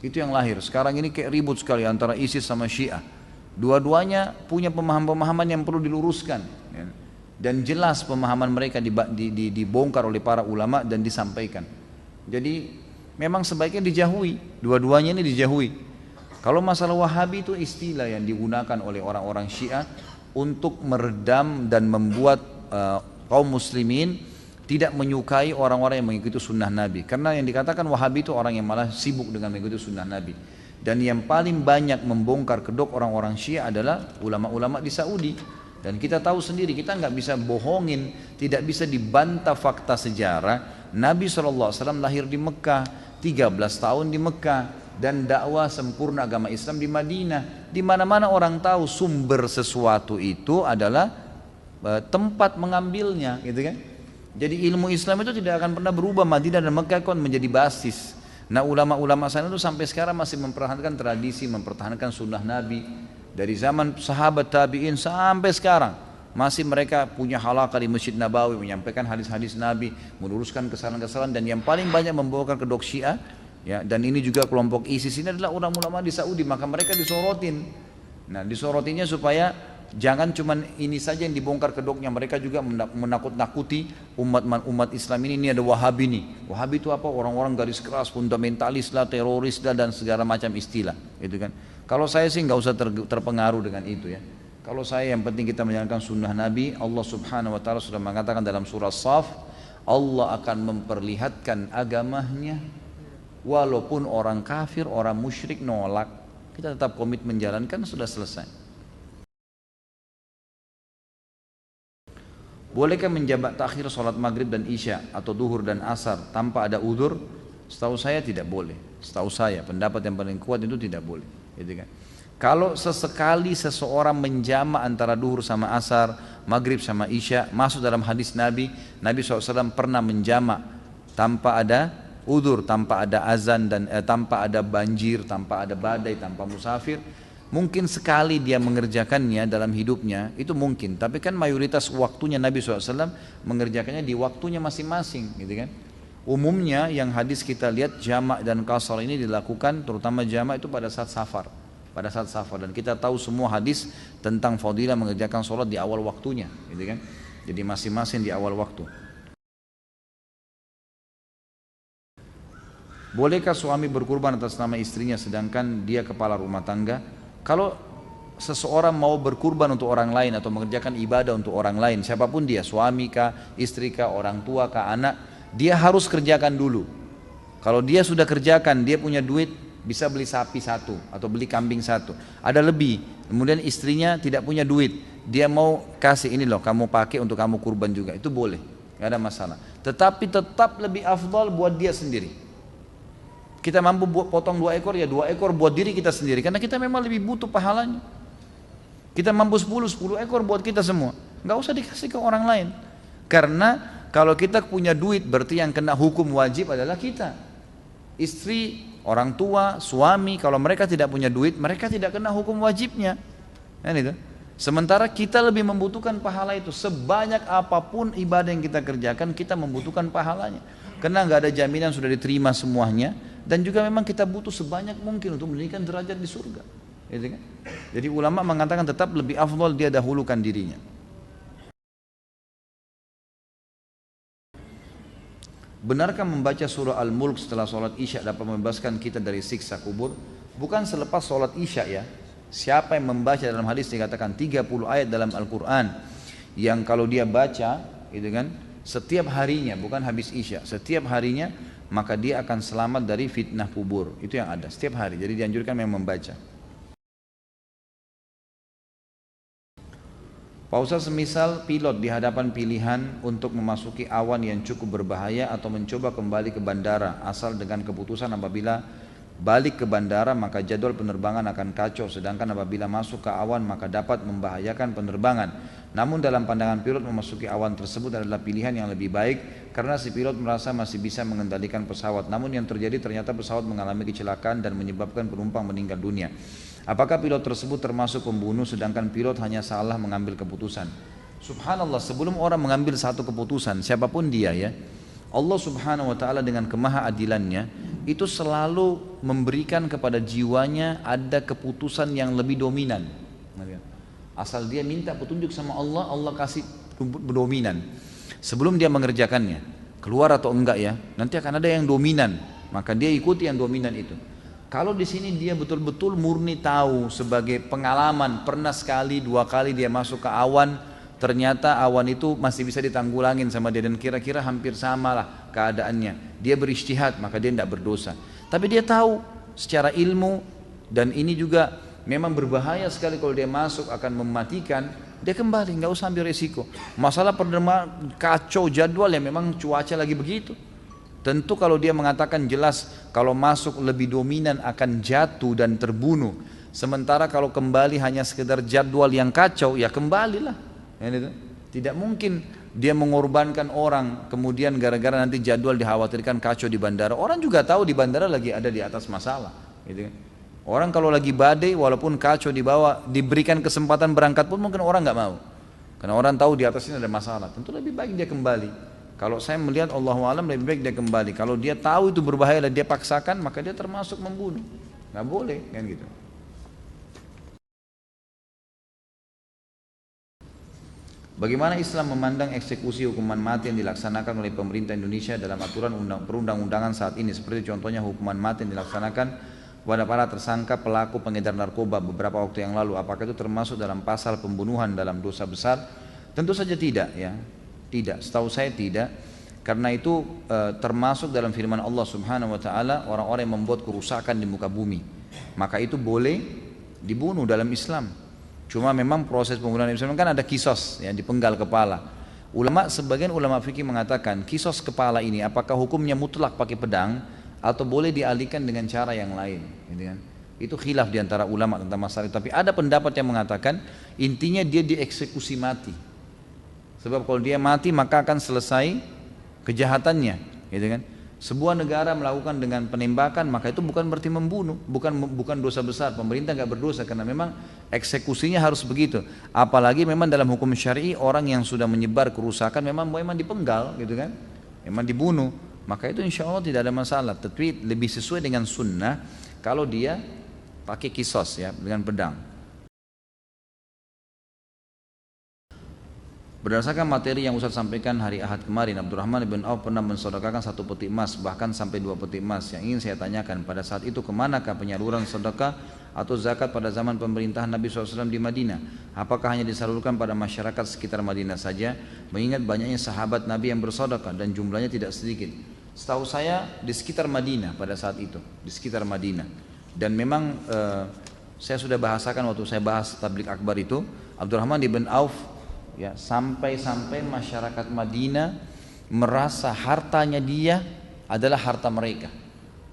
Itu yang lahir. Sekarang ini kayak ribut sekali antara ISIS sama Syiah. Dua-duanya punya pemahaman-pemahaman yang perlu diluruskan. Ya. Dan jelas pemahaman mereka dibongkar oleh para ulama dan disampaikan. Jadi memang sebaiknya dijauhi. Dua-duanya ini dijauhi. Kalau masalah Wahabi itu istilah yang digunakan oleh orang-orang Syiah untuk meredam dan membuat kaum muslimin tidak menyukai orang-orang yang mengikuti sunnah Nabi. Karena yang dikatakan Wahabi itu orang yang malah sibuk dengan mengikuti sunnah Nabi. Dan yang paling banyak membongkar kedok orang-orang Syiah adalah ulama-ulama di Saudi. Dan kita tahu sendiri, kita nggak bisa bohongin, tidak bisa dibantah fakta sejarah. Nabi SAW lahir di Mekah, 13 tahun di Mekah, dan dakwah sempurna agama Islam di Madinah. Di mana-mana orang tahu sumber sesuatu itu adalah tempat mengambilnya, gitu kan? Jadi ilmu Islam itu tidak akan pernah berubah. Madinah dan Mekah kan menjadi basis. Nah ulama-ulama sana itu sampai sekarang masih mempertahankan tradisi, mempertahankan sunnah Nabi. Dari zaman sahabat tabi'in sampai sekarang masih mereka punya halaqah di Masjid Nabawi, menyampaikan hadis-hadis Nabi, meluruskan kesalahan-kesalahan. Dan yang paling banyak membawakan kedok Syiah, ya, dan ini juga kelompok ISIS ini adalah ulama-ulama di Saudi. Maka mereka disorotin. Nah disorotinnya supaya jangan cuman ini saja yang dibongkar kedoknya, mereka juga menakut-nakuti umat Islam ini ada Wahabi nih. Wahabi itu apa? Orang-orang garis keras, fundamentalis lah, teroris lah, dan segala macam istilah, gitu kan. Kalau saya sih nggak usah terpengaruh dengan itu ya. Kalau saya yang penting kita menjalankan sunnah Nabi. Allah Subhanahu Wa Taala sudah mengatakan dalam surah Shaf, Allah akan memperlihatkan agamanya walaupun orang kafir, orang musyrik nolak, kita tetap komit menjalankan, sudah selesai. Bolehkah menjabat takhir sholat maghrib dan isya atau duhur dan asar tanpa ada udzur? Setahu saya tidak boleh. Setahu saya pendapat yang paling kuat itu tidak boleh. Gitu kan? Kalau sesekali seseorang menjama antara duhur sama asar, maghrib sama isya, masuk dalam hadis Nabi, Nabi SAW pernah menjama tanpa ada udzur, tanpa ada azan dan tanpa ada banjir, tanpa ada badai, tanpa musafir. Mungkin sekali dia mengerjakannya dalam hidupnya, itu mungkin. Tapi kan mayoritas waktunya Nabi SAW mengerjakannya di waktunya masing-masing, gitu kan. Umumnya yang hadis kita lihat jamak dan qasar ini dilakukan, terutama jamak itu pada saat safar. Pada saat safar, dan kita tahu semua hadis tentang fadilah mengerjakan sholat di awal waktunya, gitu kan. Jadi masing-masing di awal waktu. Bolehkah suami berkurban atas nama istrinya sedangkan dia kepala rumah tangga? Kalau seseorang mau berkurban untuk orang lain atau mengerjakan ibadah untuk orang lain, siapapun dia, suami kah, istri kah, orang tua kah, anak, dia harus kerjakan dulu. Kalau dia sudah kerjakan, dia punya duit, bisa beli sapi satu atau beli kambing satu, ada lebih, kemudian istrinya tidak punya duit, dia mau kasih ini loh, kamu pakai untuk kamu kurban juga, itu boleh, gak ada masalah. Tetapi tetap lebih afdal buat dia sendiri. Kita mampu potong 2 ekor, ya 2 ekor buat diri kita sendiri, karena kita memang lebih butuh pahalanya. Kita mampu 10 ekor buat kita semua, nggak usah dikasih ke orang lain. Karena kalau kita punya duit, berarti yang kena hukum wajib adalah kita. Istri, orang tua, suami, kalau mereka tidak punya duit, mereka tidak kena hukum wajibnya. Kan itu. Sementara kita lebih membutuhkan pahala itu. Sebanyak apapun ibadah yang kita kerjakan, kita membutuhkan pahalanya. Karena nggak ada jaminan sudah diterima semuanya. Dan juga memang kita butuh sebanyak mungkin untuk meninggikan derajat di surga, gitu kan? Jadi ulama mengatakan tetap lebih afdal dia dahulukan dirinya. Benarkah membaca surah Al-Mulk setelah sholat isya dapat membebaskan kita dari siksa kubur? Bukan selepas sholat isya ya. Siapa yang membaca, dalam hadis dikatakan 30 ayat dalam Al-Quran yang kalau dia baca, gitu kan, setiap harinya, bukan habis isya, setiap harinya, maka dia akan selamat dari fitnah kubur. Itu yang ada setiap hari. Jadi dianjurkan memang membaca. Pak Ustaz, semisal pilot di hadapan pilihan untuk memasuki awan yang cukup berbahaya atau mencoba kembali ke bandara, asal dengan keputusan apabila balik ke bandara maka jadwal penerbangan akan kacau, sedangkan apabila masuk ke awan maka dapat membahayakan penerbangan. Namun dalam pandangan pilot memasuki awan tersebut adalah pilihan yang lebih baik karena si pilot merasa masih bisa mengendalikan pesawat. Namun yang terjadi ternyata pesawat mengalami kecelakaan dan menyebabkan penumpang meninggal dunia. Apakah pilot tersebut termasuk pembunuh sedangkan pilot hanya salah mengambil keputusan? Subhanallah, sebelum orang mengambil satu keputusan, siapapun dia ya, Allah Subhanahu Wa Taala dengan kemahaadilannya itu selalu memberikan kepada jiwanya ada keputusan yang lebih dominan. Asal dia minta petunjuk sama Allah, Allah kasih dominan. Sebelum dia mengerjakannya, keluar atau enggak ya, nanti akan ada yang dominan, maka dia ikuti yang dominan itu. Kalau di sini dia betul-betul murni tahu sebagai pengalaman, pernah sekali, 2 kali dia masuk ke awan, ternyata awan itu masih bisa ditanggulangin sama dia dan kira-kira hampir sama lah keadaannya. Dia berijtihad, maka dia tidak berdosa. Tapi dia tahu secara ilmu, dan ini juga memang berbahaya sekali kalau dia masuk akan mematikan, dia kembali, nggak usah ambil resiko. Masalah kacau jadwal ya, memang cuaca lagi begitu. Tentu kalau dia mengatakan jelas kalau masuk lebih dominan akan jatuh dan terbunuh. Sementara kalau kembali hanya sekedar jadwal yang kacau, ya kembalilah. Tidak mungkin dia mengorbankan orang kemudian gara-gara nanti jadwal dikhawatirkan kacau di bandara. Orang juga tahu di bandara lagi ada di atas masalah. Orang kalau lagi badai walaupun kacau di bawah, diberikan kesempatan berangkat pun mungkin orang nggak mau. Karena orang tahu di atas ini ada masalah. Tentu lebih baik dia kembali. Kalau saya melihat Allahu a'lam lebih baik dia kembali. Kalau dia tahu itu berbahaya dan dia paksakan, maka dia termasuk membunuh. Nggak boleh kan gitu. Bagaimana Islam memandang eksekusi hukuman mati yang dilaksanakan oleh pemerintah Indonesia dalam aturan perundang-undangan saat ini, seperti contohnya hukuman mati yang dilaksanakan kepada para tersangka pelaku pengedar narkoba beberapa waktu yang lalu? Apakah itu termasuk dalam pasal pembunuhan dalam dosa besar? Tentu saja tidak ya. Tidak, setahu saya tidak, karena itu termasuk dalam firman Allah Subhanahu wa taala, orang-orang yang membuat kerusakan di muka bumi. Maka itu boleh dibunuh dalam Islam. Cuma memang proses pembunuhan Islam kan ada kisos yang dipenggal kepala. Sebagian ulama fikih mengatakan kisos kepala ini apakah hukumnya mutlak pakai pedang atau boleh dialihkan dengan cara yang lain, gitu kan? Itu khilaf di antara ulama tentang masalah itu. Tapi ada pendapat yang mengatakan intinya dia dieksekusi mati. Sebab kalau dia mati maka akan selesai kejahatannya, gitu kan? Sebuah negara melakukan dengan penembakan maka itu bukan berarti membunuh, bukan dosa besar. Pemerintah nggak berdosa karena memang eksekusinya harus begitu. Apalagi memang dalam hukum syar'i orang yang sudah menyebar kerusakan memang dipenggal, gitu kan? Memang dibunuh. Maka itu insya Allah tidak ada masalah. Tapi lebih sesuai dengan sunnah kalau dia pakai kisos ya, dengan pedang. Berdasarkan materi yang Ustaz sampaikan hari Ahad kemarin, Abdurrahman bin Auf pernah mensedekahkan 1 peti emas, bahkan sampai 2 peti emas. Yang ingin saya tanyakan, pada saat itu kemanakah penyaluran sedekah atau zakat pada zaman pemerintahan Nabi SAW di Madinah? Apakah hanya disalurkan pada masyarakat sekitar Madinah saja? Mengingat banyaknya sahabat Nabi yang bersedekah dan jumlahnya tidak sedikit. Setahu saya di sekitar Madinah pada saat itu, di sekitar Madinah. Dan memang saya sudah bahasakan waktu saya bahas tabligh akbar itu, Abdurrahman bin Auf ya, sampai-sampai masyarakat Madinah merasa hartanya dia adalah harta mereka,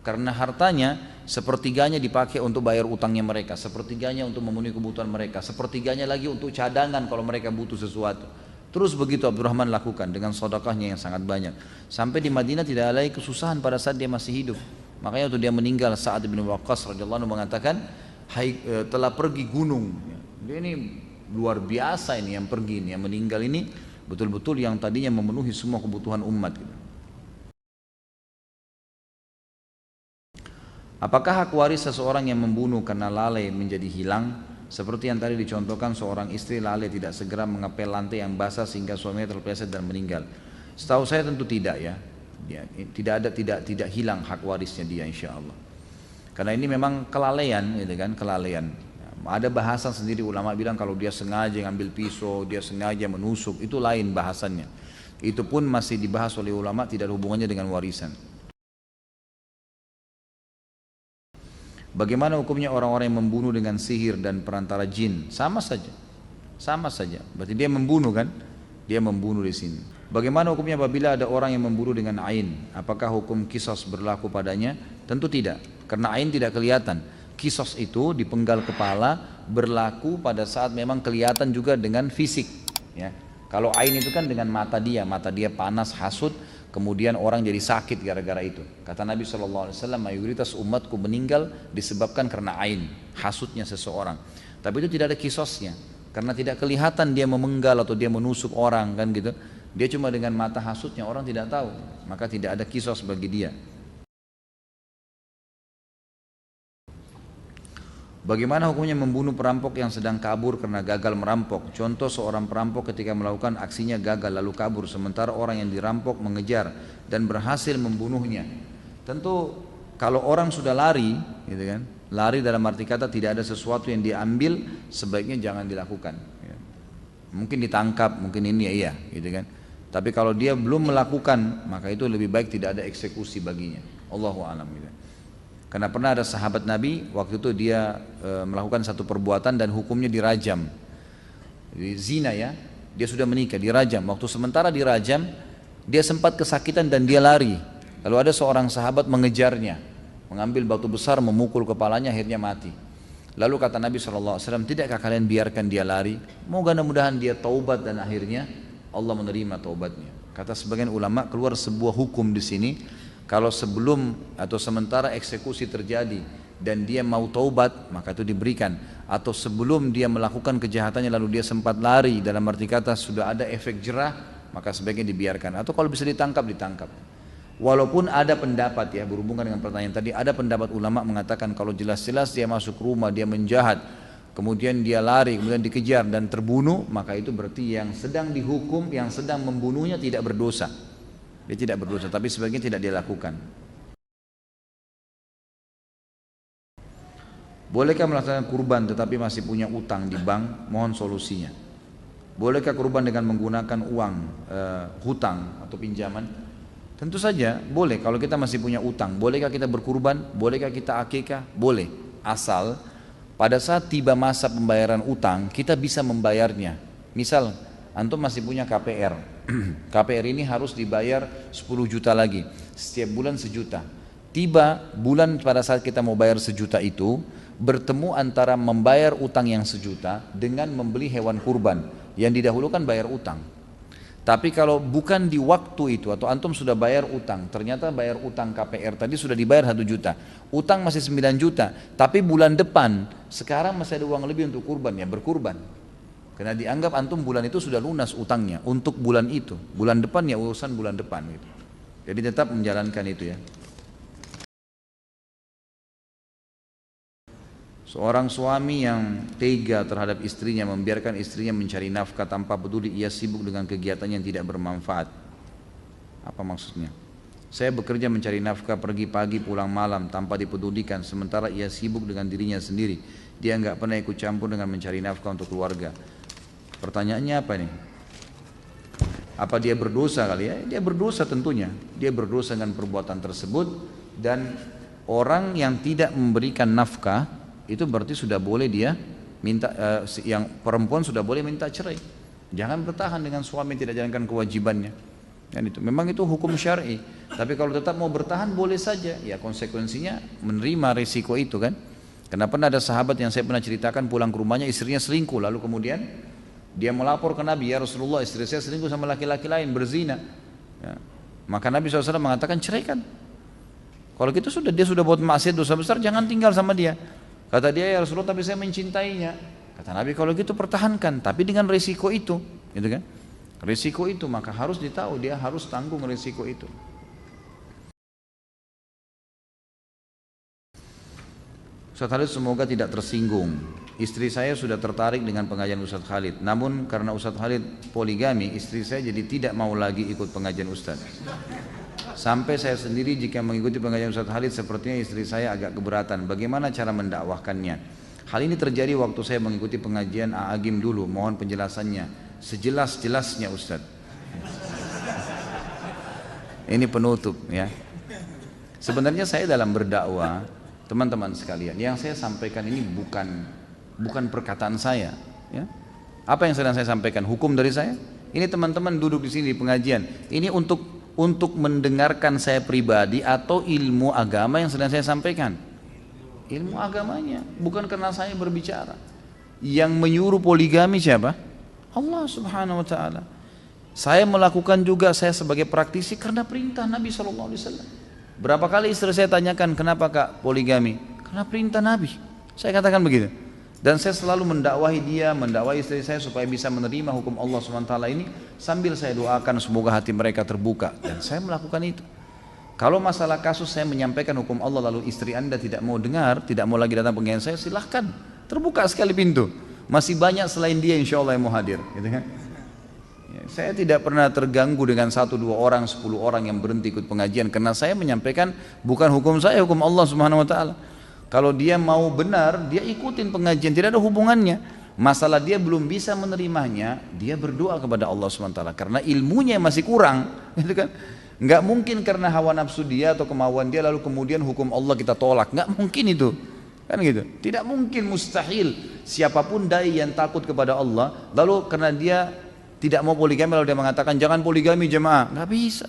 karena hartanya sepertiganya dipakai untuk bayar utangnya mereka, sepertiganya untuk memenuhi kebutuhan mereka, sepertiganya lagi untuk cadangan kalau mereka butuh sesuatu. Terus begitu Abdurrahman lakukan dengan sedekahnya yang sangat banyak, sampai di Madinah tidak ada lagi kesusahan pada saat dia masih hidup. Makanya waktu dia meninggal, Sa'ad bin Waqqas radhiyallahu anhu mengatakan, telah pergi gunung. Dia ini luar biasa ini yang pergi ini, yang meninggal ini betul-betul yang tadinya memenuhi semua kebutuhan umat gitu. Apakah hak waris seseorang yang membunuh karena lalai menjadi hilang? Seperti yang tadi dicontohkan, seorang istri lalai tidak segera mengepel lantai yang basah sehingga suaminya terpeleset dan meninggal. Setahu saya tentu tidak ya. Tidak hilang hak warisnya dia insya Allah. Karena ini memang kelalaian gitu kan, kelalaian. Ada bahasan sendiri ulama bilang kalau dia sengaja ngambil pisau, dia sengaja menusuk, itu lain bahasannya. Itu pun masih dibahas oleh ulama, tidak ada hubungannya dengan warisan. Bagaimana hukumnya orang-orang yang membunuh dengan sihir dan perantara jin? Sama saja. Berarti dia membunuh kan? Dia membunuh di sini. Bagaimana hukumnya apabila ada orang yang membunuh dengan ain? Apakah hukum kisos berlaku padanya? Tentu tidak, karena ain tidak kelihatan. Kisos itu dipenggal kepala berlaku pada saat memang kelihatan juga dengan fisik ya. Kalau ain itu kan dengan mata dia panas, hasut, kemudian orang jadi sakit gara-gara itu. Kata Nabi SAW, mayoritas umatku meninggal disebabkan karena ain, hasutnya seseorang. Tapi itu tidak ada kisosnya, karena tidak kelihatan dia memenggal atau dia menusuk orang kan gitu. Dia cuma dengan mata hasutnya, orang tidak tahu, maka tidak ada kisos bagi dia. Bagaimana hukumnya membunuh perampok yang sedang kabur karena gagal merampok? Contoh, seorang perampok ketika melakukan aksinya gagal lalu kabur, sementara orang yang dirampok mengejar dan berhasil membunuhnya. Tentu kalau orang sudah lari, gitu kan? Lari dalam arti kata tidak ada sesuatu yang diambil, sebaiknya jangan dilakukan. Ya. Mungkin ditangkap, mungkin ini ya, gitu kan? Tapi kalau dia belum melakukan, maka itu lebih baik tidak ada eksekusi baginya. Allahu a'lam gitu. Karena pernah ada sahabat Nabi, waktu itu dia melakukan satu perbuatan dan hukumnya dirajam. zina ya, dia sudah menikah, dirajam. Waktu sementara dirajam, dia sempat kesakitan dan dia lari. Lalu ada seorang sahabat mengejarnya, mengambil batu besar, memukul kepalanya, akhirnya mati. Lalu kata Nabi SAW, tidakkah kalian biarkan dia lari? Mudah-mudahan dia taubat dan akhirnya Allah menerima taubatnya. Kata sebagian ulama, keluar sebuah hukum di sini, kalau sebelum atau sementara eksekusi terjadi dan dia mau taubat, maka itu diberikan. Atau sebelum dia melakukan kejahatannya lalu dia sempat lari, dalam arti kata sudah ada efek jerah, maka sebaiknya dibiarkan. Atau kalau bisa ditangkap, ditangkap. Walaupun ada pendapat ya, berhubungan dengan pertanyaan tadi, ada pendapat ulama mengatakan kalau jelas-jelas dia masuk rumah, dia menjahat, kemudian dia lari, kemudian dikejar dan terbunuh, maka itu berarti yang sedang dihukum, yang sedang membunuhnya tidak berdosa. Dia tidak berdosa, tapi sebagian tidak dia lakukan. Bolehkah melaksanakan kurban tetapi masih punya utang di bank? Mohon solusinya. Bolehkah kurban dengan menggunakan uang hutang atau pinjaman? Tentu saja boleh. Kalau kita masih punya utang, bolehkah kita berkurban? Bolehkah kita akikah? Boleh. Asal pada saat tiba masa pembayaran utang, kita bisa membayarnya. Misal, antum masih punya KPR. KPR ini harus dibayar 10 juta lagi. Setiap bulan 1 juta. Tiba bulan pada saat kita mau bayar 1 juta itu, bertemu antara membayar utang yang 1 juta dengan membeli hewan kurban. Yang didahulukan bayar utang. Tapi kalau bukan di waktu itu atau antum sudah bayar utang, ternyata bayar utang KPR tadi sudah dibayar 1 juta, utang masih 9 juta, tapi bulan depan sekarang masih ada uang lebih untuk kurban, ya berkurban. Karena dianggap antum bulan itu sudah lunas utangnya untuk bulan itu, bulan depan ya urusan bulan depan gitu. Jadi tetap menjalankan itu ya. Seorang suami yang tega terhadap istrinya, membiarkan istrinya mencari nafkah tanpa peduli ia sibuk dengan kegiatan yang tidak bermanfaat. Apa maksudnya? Saya bekerja mencari nafkah, pergi pagi pulang malam tanpa dipedulikan, sementara ia sibuk dengan dirinya sendiri. Dia nggak pernah ikut campur dengan mencari nafkah untuk keluarga. Pertanyaannya apa nih? Apa dia berdosa kali ya? Dia berdosa tentunya. Dia berdosa dengan perbuatan tersebut, dan orang yang tidak memberikan nafkah itu berarti sudah boleh dia minta, yang perempuan sudah boleh minta cerai. Jangan bertahan dengan suami yang tidak jalankan kewajibannya. Dan itu memang itu hukum syar'i. Tapi kalau tetap mau bertahan boleh saja. Ya konsekuensinya menerima risiko itu kan. Kenapa ada sahabat yang saya pernah ceritakan pulang ke rumahnya istrinya selingkuh, lalu kemudian dia melapor ke Nabi, ya Rasulullah istri saya selingkuh sama laki-laki lain, berzina. Ya. Maka Nabi SAW mengatakan ceraikan. Kalau gitu sudah, dia sudah buat maksiat dosa besar, jangan tinggal sama dia. Kata dia, ya Rasulullah tapi saya mencintainya. Kata Nabi, kalau gitu pertahankan, tapi dengan risiko itu, gitu kan? Risiko itu maka harus ditahu, dia harus tanggung risiko itu. Ustaz Khalid semoga tidak tersinggung. Istri saya sudah tertarik dengan pengajian Ustaz Khalid. Namun karena Ustaz Khalid poligami, istri saya jadi tidak mau lagi ikut pengajian Ustaz. Sampai saya sendiri jika mengikuti pengajian Ustaz Khalid sepertinya istri saya agak keberatan. Bagaimana cara mendakwahkannya? Hal ini terjadi waktu saya mengikuti pengajian A'agim dulu. Mohon penjelasannya. Sejelas-jelasnya Ustaz. Ini penutup ya. Sebenarnya saya dalam berdakwah, teman-teman sekalian, yang saya sampaikan ini bukan perkataan saya ya. Apa yang sedang saya sampaikan? Hukum dari saya. Ini teman-teman duduk di sini di pengajian. Ini untuk mendengarkan saya pribadi atau ilmu agama yang sedang saya sampaikan. Ilmu agamanya, bukan karena saya berbicara. Yang menyuruh poligami siapa? Allah Subhanahu wa taala. Saya melakukan juga, saya sebagai praktisi karena perintah Nabi SAW. Berapa kali istri saya tanyakan, kenapa Kak poligami? Karena perintah Nabi. Saya katakan begitu. Dan saya selalu mendakwahi dia, mendakwahi istri saya supaya bisa menerima hukum Allah SWT ini, sambil saya doakan semoga hati mereka terbuka. Dan saya melakukan itu. Kalau masalah kasus saya menyampaikan hukum Allah lalu istri anda tidak mau dengar, tidak mau lagi datang pengajian saya, silahkan. Terbuka sekali pintu. Masih banyak selain dia insya Allah yang mau hadir. Gitu kan? Ya, saya tidak pernah terganggu dengan 1, 2 orang, 10 orang yang berhenti ikut pengajian. Karena saya menyampaikan bukan hukum saya, hukum Allah Subhanahu wa taala. Kalau dia mau benar, dia ikutin pengajian, tidak ada hubungannya. Masalah dia belum bisa menerimanya, dia berdoa kepada Allah SWT karena ilmunya masih kurang, gitu kan? Nggak mungkin karena hawa nafsu dia atau kemauan dia lalu kemudian hukum Allah kita tolak, nggak mungkin itu. Kan gitu. Tidak mungkin, mustahil siapapun dai yang takut kepada Allah lalu karena dia tidak mau poligami lalu dia mengatakan jangan poligami jemaah, nggak bisa.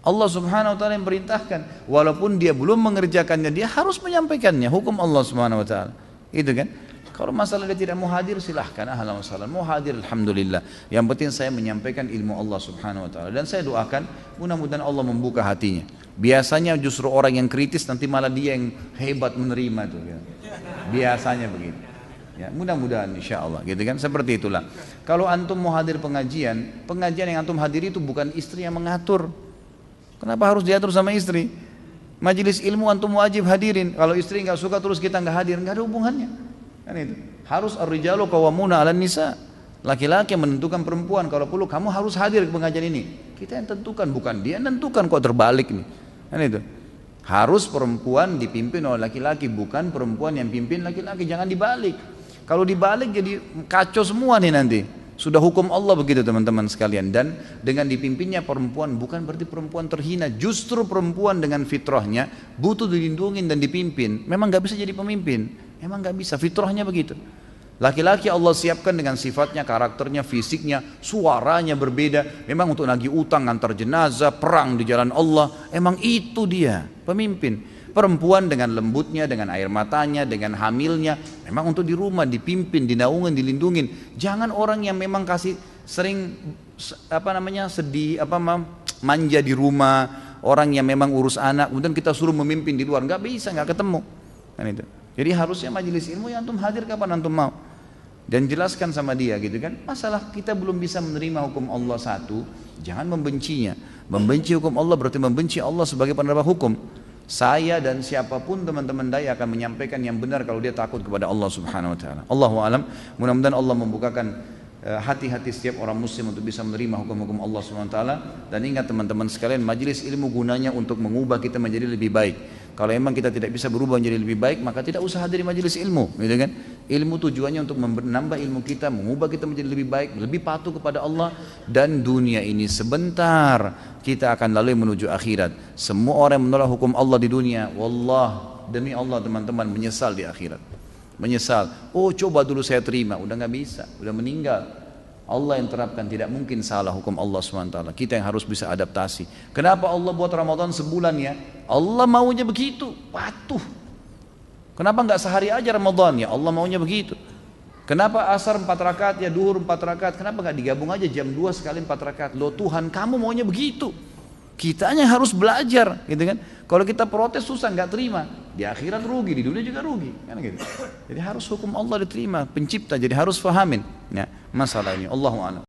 Allah Subhanahu wa taala yang perintahkan, walaupun dia belum mengerjakannya dia harus menyampaikannya, hukum Allah Subhanahu wa taala. Itu kan? Kalau masalah dia tidak mau hadir silahkan, ahlan wa sahlan. Mau hadir alhamdulillah. Yang penting saya menyampaikan ilmu Allah Subhanahu wa taala dan saya doakan mudah-mudahan Allah membuka hatinya. Biasanya justru orang yang kritis nanti malah dia yang hebat menerima itu ya. Biasanya begitu. Ya, mudah-mudahan insyaallah gitu kan, seperti itulah. Kalau antum mau hadir pengajian yang antum hadiri itu bukan istri yang mengatur. Kenapa harus diatur sama istri? Majelis ilmu antum wajib hadirin. Kalau istri nggak suka terus kita nggak hadir, nggak ada hubungannya. Kan itu. Harus ar-rijalu qawwamuna 'alan nisa. Laki-laki yang menentukan perempuan, kalau perlu kamu harus hadir ke pengajian ini. Kita yang tentukan, bukan dia yang tentukan, kok terbalik nih. Kan itu. Harus perempuan dipimpin oleh laki-laki, bukan perempuan yang pimpin laki-laki, jangan dibalik. Kalau dibalik jadi kacau semua nih nanti. Sudah hukum Allah begitu teman-teman sekalian. Dan dengan dipimpinnya perempuan bukan berarti perempuan terhina. Justru perempuan dengan fitrahnya butuh dilindungi dan dipimpin. Memang gak bisa jadi pemimpin. Memang gak bisa, fitrahnya begitu. Laki-laki Allah siapkan dengan sifatnya, karakternya, fisiknya, suaranya berbeda. Memang untuk nagih utang, antar jenazah, perang di jalan Allah. Emang itu dia pemimpin. Perempuan dengan lembutnya, dengan air matanya, dengan hamilnya. Memang untuk di rumah dipimpin, dinaungin, dilindungin. Jangan orang yang memang kasih sering sedih, manja di rumah. Orang yang memang urus anak, kemudian kita suruh memimpin di luar. Nggak bisa, nggak ketemu. Kan itu. Jadi harusnya majelis ilmu yang antum hadir kapan antum mau. Dan jelaskan sama dia gitu kan. Masalah kita belum bisa menerima hukum Allah satu, jangan membencinya. Membenci hukum Allah berarti membenci Allah sebagai penerima hukum. Saya dan siapapun teman-teman dai akan menyampaikan yang benar kalau dia takut kepada Allah Subhanahu wa taala. Allahu a'lam. Mudah-mudahan Allah membukakan hati-hati setiap orang muslim untuk bisa menerima hukum-hukum Allah Subhanahu wa taala. Dan ingat teman-teman sekalian, majelis ilmu gunanya untuk mengubah kita menjadi lebih baik. Kalau memang kita tidak bisa berubah menjadi lebih baik, maka tidak usah hadir di majelis ilmu, gitu kan? Ilmu tujuannya untuk menambah ilmu kita, mengubah kita menjadi lebih baik, lebih patuh kepada Allah. Dan dunia ini sebentar, kita akan lalui menuju akhirat. Semua orang yang menolak hukum Allah di dunia, wallah, demi Allah teman-teman, menyesal di akhirat. Menyesal, oh coba dulu saya terima, udah gak bisa, udah meninggal. Allah yang terapkan, tidak mungkin salah hukum Allah SWT. Kita yang harus bisa adaptasi. Kenapa Allah buat Ramadan sebulan ya? Allah maunya begitu, patuh. Kenapa enggak sehari aja Ramadan ya? Allah maunya begitu. Kenapa asar 4 rakaat ya, duhur 4 rakaat? Kenapa enggak digabung aja jam 2 sekali 4 rakaat? Loh Tuhan, kamu maunya begitu. Kitanya harus belajar, gitu kan? Kalau kita protes susah, nggak terima. Di akhirat rugi, di dunia juga rugi, kan gitu. Jadi harus hukum Allah diterima, pencipta. Jadi harus fahamin ya masalah ini. Allahu a'lam.